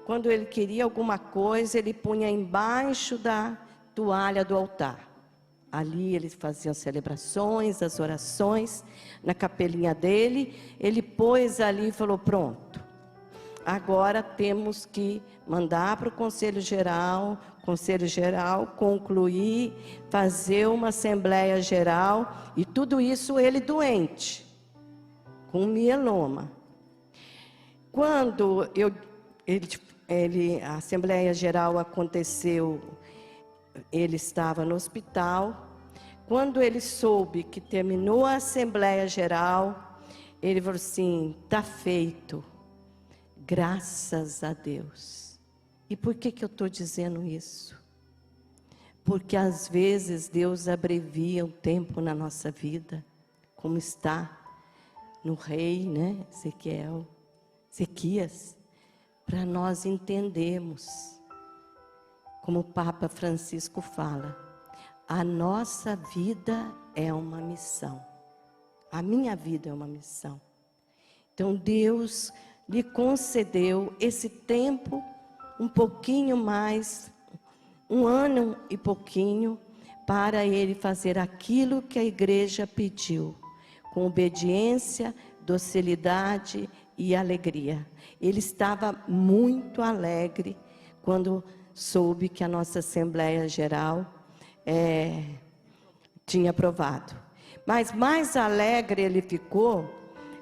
quando ele queria alguma coisa, ele punha embaixo da toalha do altar. Ali eles faziam celebrações, as orações, na capelinha dele, ele pôs ali e falou, pronto, agora temos que mandar para o Conselho Geral concluir, fazer uma Assembleia Geral, e tudo isso ele doente, com mieloma. Quando a Assembleia Geral aconteceu, ele estava no hospital. Quando ele soube que terminou a Assembleia Geral, ele falou assim, está feito, graças a Deus. E por que eu estou dizendo isso? Porque às vezes Deus abrevia o tempo na nossa vida, como está no rei, né, Ezequias, para nós entendermos. Como o Papa Francisco fala, a nossa vida é uma missão. A minha vida é uma missão. Então Deus lhe concedeu esse tempo, um pouquinho mais, 1 ano e pouquinho, para ele fazer aquilo que a igreja pediu, com obediência, docilidade e alegria. Ele estava muito alegre quando soube que a nossa Assembleia Geral tinha aprovado. Mas mais alegre ele ficou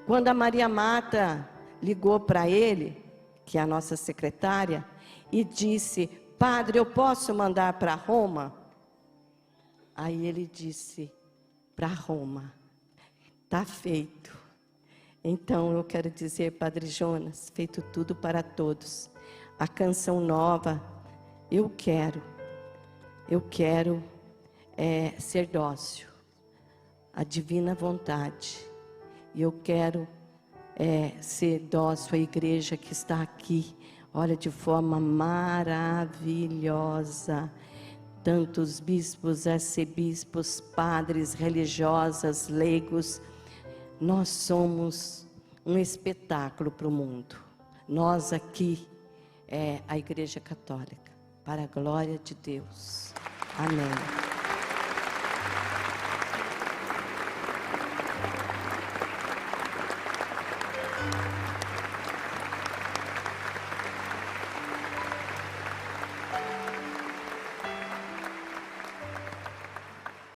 quando a Maria Marta ligou para ele, que é a nossa secretária, e disse: padre, eu posso mandar para Roma? Aí ele disse: para Roma, está feito. Então eu quero dizer, Padre Jonas, feito tudo para todos. A canção nova, eu quero ser dócil, a divina vontade. E eu quero ser dócil à igreja que está aqui, olha, de forma maravilhosa. Tantos bispos, arcebispos, padres, religiosas, leigos. Nós somos um espetáculo para o mundo. Nós aqui, a Igreja Católica, para a glória de Deus. Amém.